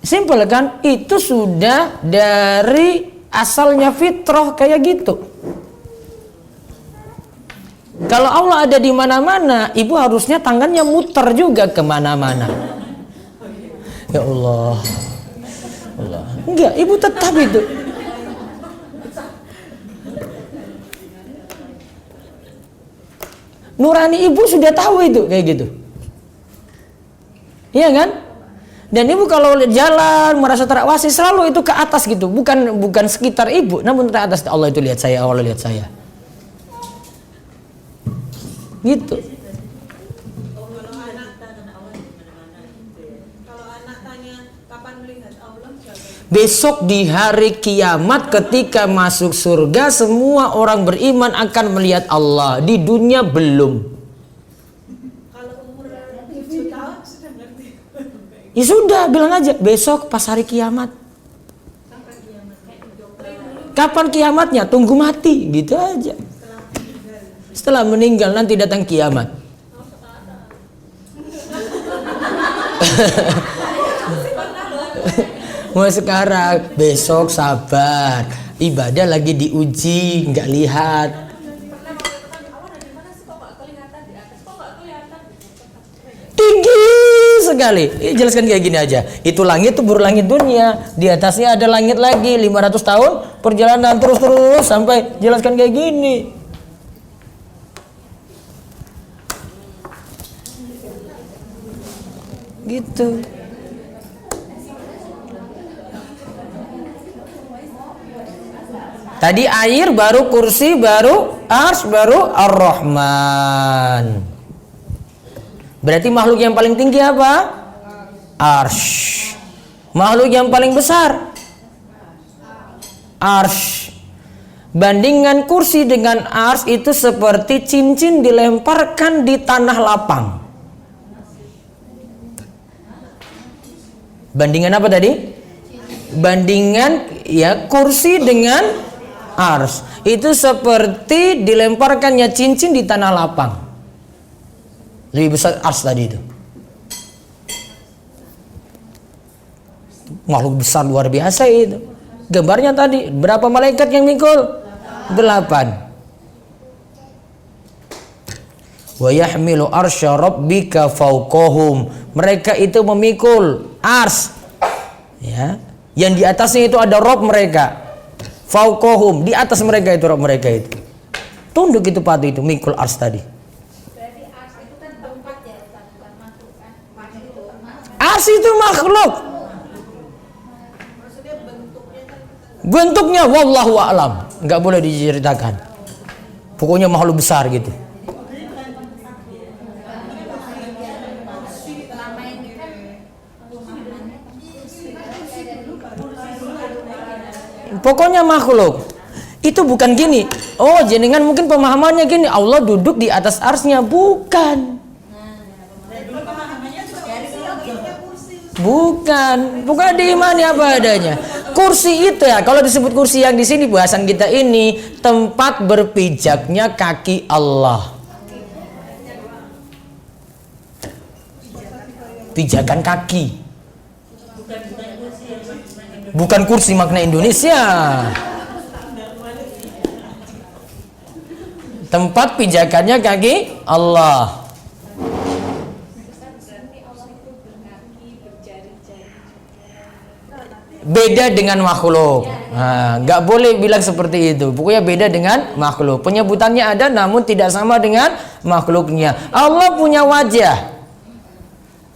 Simpel kan? Itu sudah dari asalnya fitrah kayak gitu. Kalau Allah ada di mana-mana, ibu harusnya tangannya muter juga kemana-mana. Ya Allah, Allah. Enggak, ibu tetap itu. Nurani ibu sudah tahu itu kayak gitu. Iya kan? Dan ibu kalau jalan merasa terawasi selalu itu ke atas gitu, bukan sekitar ibu, namun ke atas. Allah itu lihat saya, Allah lihat saya. Gitu. Kalau anak tanya kapan melihat Allah, Besok di hari kiamat ketika masuk surga, semua orang beriman akan melihat Allah. Di dunia belum. kalau umur 7 tahun sudah ngerti. Ya sudah, bilang aja besok pas hari kiamat. Kapan kiamatnya? Tunggu mati, gitu aja. Setelah meninggal nanti datang kiamat. Mau sekarang, besok sabar. Ibadah lagi diuji, nggak lihat. Tinggi sekali. Jelaskan kayak gini aja. Itu langit itu baru langit dunia. Di atasnya ada langit lagi 500 tahun perjalanan terus sampai jelaskan kayak gini. Gitu. Tadi air, baru kursi, baru ars, baru ar-Rahman. Berarti makhluk yang paling tinggi apa? Arsy. Makhluk yang paling besar? Arsy. Bandingkan kursi dengan ars itu seperti cincin dilemparkan di tanah lapang. Bandingan apa tadi? Bandingan ya kursi dengan ars. Itu seperti dilemparkannya cincin di tanah lapang. Lebih besar ars tadi itu. Makhluk besar luar biasa itu. Gambarnya tadi berapa malaikat yang mikul? 8. Wa yahmilu arsya rabbika fawqahum. Mereka itu memikul ars. Ya. Yang di atasnya itu ada Rabb mereka. Fawqahum, di atas mereka itu Rabb mereka itu. Tunduk itu patu itu mikul ars tadi. Berarti ars itu kan tempat ya, bukan makhluk kan? Ars itu makhluk. Maksudnya bentuknya kan Bentuknya wallahu a'lam, nggak boleh diceritakan. Pokoknya makhluk besar gitu. Pokoknya makhluk. Itu bukan gini. Oh, jenengan mungkin pemahamannya gini, Allah duduk di atas arsnya. Bukan. Bukan diimani apa adanya. Kursi itu ya, kalau disebut kursi yang di sini bahasan kita ini tempat berpijaknya kaki Allah. Pijakan kaki. Bukan kursi makna Indonesia. Tempat pijakannya kaki Allah. beda dengan makhluk. Nggak boleh bilang seperti itu. Pokoknya beda dengan makhluk. Penyebutannya ada namun tidak sama dengan makhluknya. Allah punya wajah.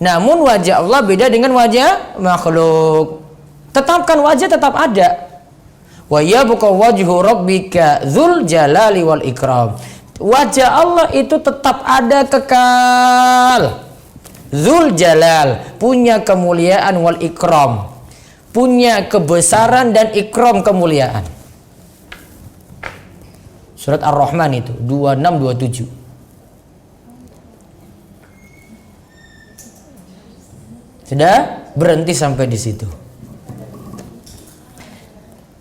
Namun wajah Allah beda dengan wajah makhluk. Tetapkan wajah tetap ada. Wa yabqa wajhu rabbika dzul jalali wal ikram. Wajah Allah itu tetap ada kekal. Dzul jalal, punya kemuliaan wal ikram. Punya kebesaran dan ikram kemuliaan. Surat Ar-Rahman itu 26 27. Sudah berhenti sampai di situ.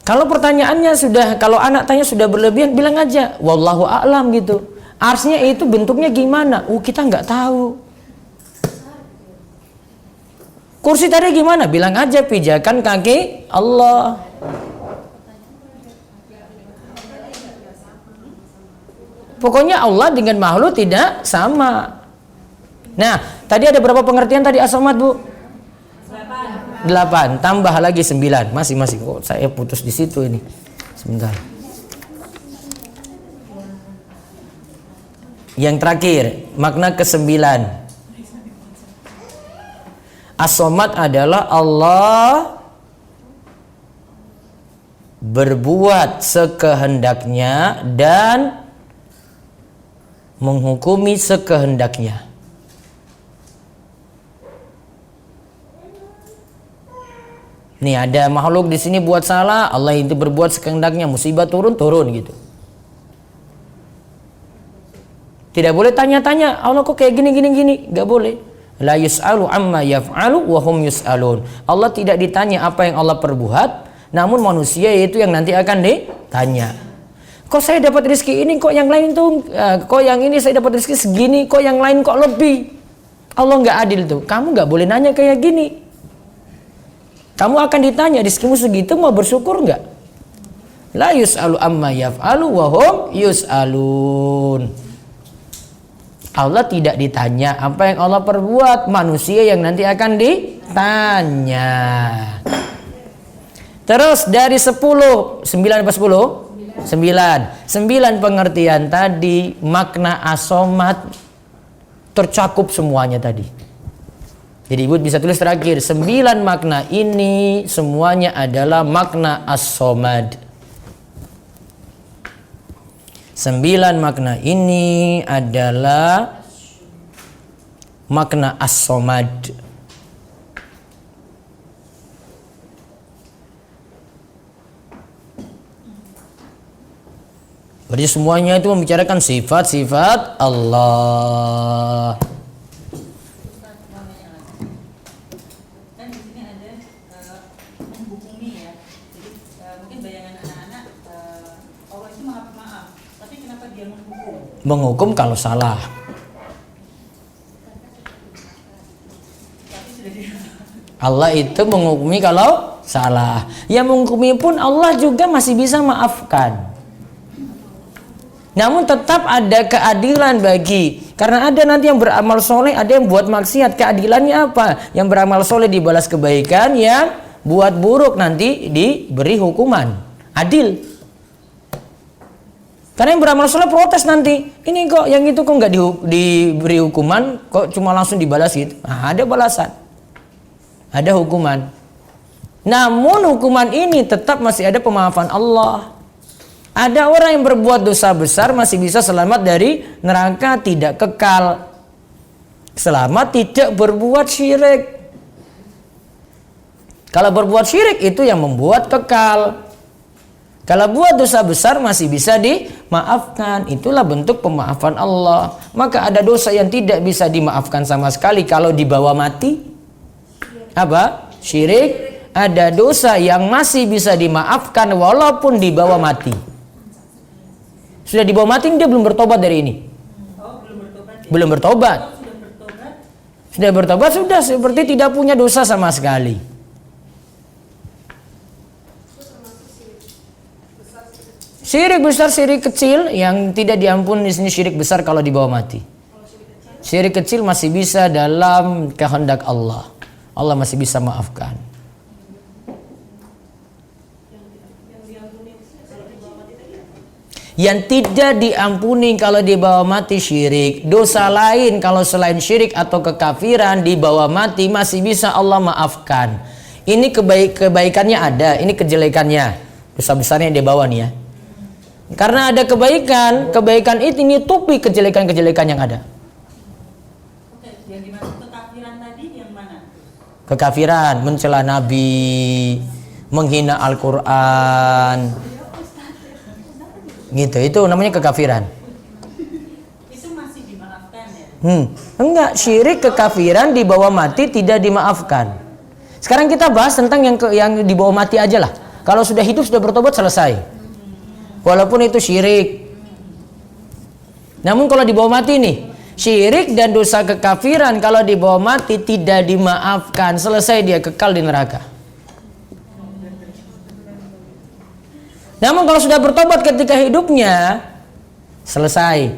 Kalau pertanyaannya sudah, kalau anak tanya sudah berlebihan, bilang aja wallahu a'lam gitu. Arsnya itu bentuknya gimana? Kita nggak tahu. Kursi tadi gimana? Bilang aja pijakan kaki Allah. Pokoknya Allah dengan makhluk tidak sama. Nah, tadi ada berapa pengertian tadi as-samad, Bu? 8, tambah lagi 9. Masih. Oh, saya putus di situ ini. Sebentar. Yang terakhir, makna ke-9. As-samad adalah Allah berbuat sekehendaknya dan menghukumi sekehendaknya. Nih ada makhluk di sini buat salah, Allah itu berbuat sekehendaknya, musibah turun gitu. Tidak boleh tanya-tanya, Allah kok kayak gini, nggak boleh. La yus'alu amma yaf'alu wa hum yus'alun. Allah tidak ditanya apa yang Allah perbuat, namun manusia itu yang nanti akan ditanya. Kok saya dapat rezeki ini, kok yang lain tuh, kok yang ini saya dapat rezeki segini, kok yang lain kok lebih. Allah nggak adil tuh. Kamu nggak boleh nanya kayak gini. Kamu akan ditanya, rezekimu segitu mau bersyukur nggak? La yus'alu amma yaf'alu wa hum yus'alun. Allah tidak ditanya apa yang Allah perbuat, manusia yang nanti akan ditanya. Terus dari 10, 9 apa 10? 9 pengertian tadi, makna as-samad tercakup semuanya tadi. Jadi Ibu bisa tulis terakhir, 9 makna ini semuanya adalah makna as-samad. 9 makna ini adalah makna as-samad. Berarti semuanya itu membicarakan sifat-sifat Allah. Kan di sini ada menghukumi ya. Jadi mungkin bayangan anak-anak Allah itu maaf, tapi kenapa dia menghukum? Menghukum kalau salah. Tapi sudah dia Allah itu menghukumi kalau salah. Ya menghukumi pun Allah juga masih bisa maafkan. Namun tetap ada keadilan karena ada nanti yang beramal soleh, ada yang buat maksiat. Keadilannya apa? Yang beramal soleh dibalas kebaikan, yang buat buruk nanti diberi hukuman. Adil. Karena yang beramal soleh protes nanti. Ini kok yang itu kok nggak diberi hukuman, kok cuma langsung dibalas gitu. Nah, ada balasan. Ada hukuman. Namun hukuman ini tetap masih ada pemaafan Allah. Ada orang yang berbuat dosa besar masih bisa selamat dari neraka, tidak kekal. Selamat tidak berbuat syirik. Kalau berbuat syirik itu yang membuat kekal. Kalau buat dosa besar masih bisa dimaafkan. Itulah bentuk pemaafan Allah. Maka ada dosa yang tidak bisa dimaafkan sama sekali kalau dibawa mati. Apa? Syirik. Ada dosa yang masih bisa dimaafkan walaupun dibawa mati. Sudah dibawa mati, dia belum bertobat dari ini. belum bertobat. Ya? Belum bertobat. Sudah bertobat. Sudah bertobat, sudah seperti tidak punya dosa sama sekali. Syirik besar, syirik kecil yang tidak diampuni di sini syirik besar kalau dibawa mati. Syirik kecil masih bisa dalam kehendak Allah. Allah masih bisa maafkan. Yang tidak diampuni kalau dibawa mati syirik. Dosa lain kalau selain syirik atau kekafiran dibawa mati masih bisa Allah maafkan. Ini kebaikannya ada, ini kejelekannya. Dosa besarnya dia bawa nih ya. Karena ada kebaikan, kebaikan itu nutupi kejelekan-kejelekan yang ada. Oke, yang dimaksud kekafiran tadi yang mana? Kekafiran, mencela Nabi, menghina Al-Quran, gitu, itu namanya kekafiran. Itu masih dimaafkan ya? Enggak, syirik kekafiran dibawa mati tidak dimaafkan. Sekarang kita bahas tentang yang dibawa mati aja lah. Kalau sudah hidup sudah bertobat selesai. Walaupun itu syirik. Namun kalau dibawa mati nih, syirik dan dosa kekafiran kalau dibawa mati tidak dimaafkan, selesai dia kekal di neraka. Namun kalau sudah bertobat ketika hidupnya, selesai.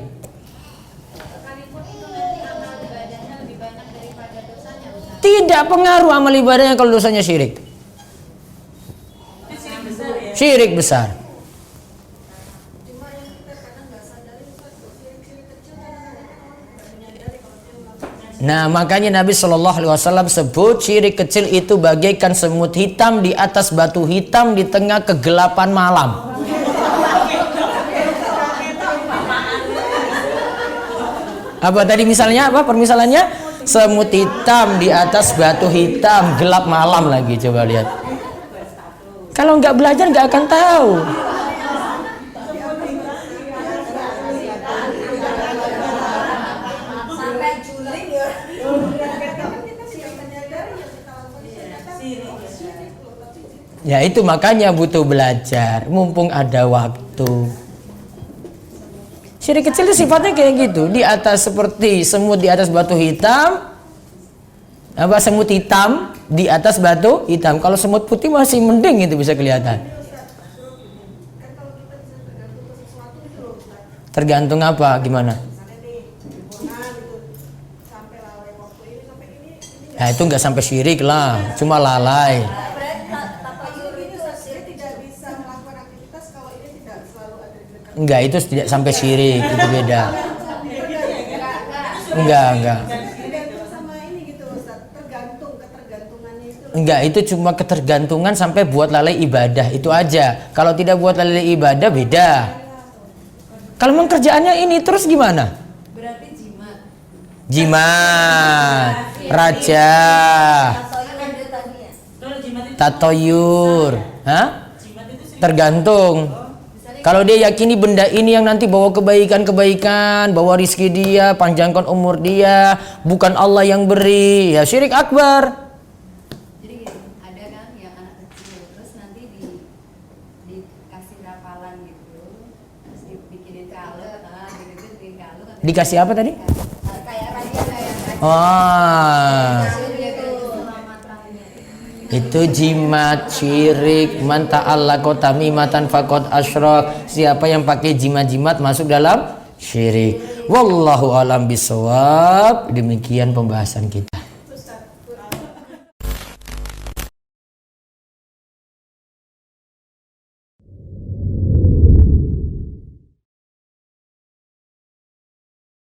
Sekalipun itu nanti amal ibadahnya lebih banyak daripada dosanya, Ustaz. Tidak pengaruh amal ibadahnya kalau dosanya syirik. Itu syirik besar ya? Syirik besar. Cuma yang kita kadang nggak sadari Ustaz, syirik-syirik kecil kadang-kadang orang nggak menyadari kalau dia melakukan. Nah, makanya Nabi Shallallahu Alaihi Wasallam sebut syirik kecil itu bagaikan semut hitam di atas batu hitam di tengah kegelapan malam. Apa tadi misalnya? Apa permisalannya? Semut hitam di atas batu hitam, gelap malam lagi. Coba lihat. Kalau nggak belajar nggak akan tahu. Sampai juling ya. Kadang-kadang kita tidak menyadari yang kita lakukan itu ternyata syirik loh, tapi Ya itu makanya butuh belajar, mumpung ada waktu. Syirik kecil itu sifatnya kayak gitu, di atas seperti semut di atas batu hitam. Apa semut hitam di atas batu hitam. Kalau semut putih masih mending itu bisa kelihatan. kan kalau kita bisa tergantung ke sesuatu itu loh Ustaz. Tergantung apa, gimana? Misalnya nih, hubungan gitu, sampai lalai waktu ini sampai ini Nah itu nggak sampai syirik lah, cuma lalai. Tatayur itu dia tidak bisa melakukan aktivitas kalau ini tidak selalu ada di dekat. Enggak, itu tidak sampai syirik, itu beda. Enggak. Tergantung sama ini gitu Ustaz, tergantung ketergantungannya itu. Enggak, itu cuma ketergantungan sampai buat lalai ibadah, itu aja. Kalau tidak buat lalai ibadah beda. Kalau memang kerjaannya ini terus gimana? Berarti jimat. Jimat, raja, Ada tadi ya. Kalau jimat itu tatoyur, hah? jimat itu sih Tergantung. Kalau dia yakini benda ini yang nanti bawa kebaikan-kebaikan, bawa rizki dia, panjangkan umur dia, bukan Allah yang beri, ya syirik akbar. Jadi gini, ada kan yang anak kecil terus nanti dikasih rapalan gitu, terus dibikinin kalung, bikin kalung. Dikasih apa tadi? Kayak raja kayak Oh, itu jimat syirik. Man ta'allaqa tamimatan faqad asyrak. Siapa yang pakai jimat-jimat masuk dalam syirik. Wallahu alam bisawab. Demikian pembahasan kita.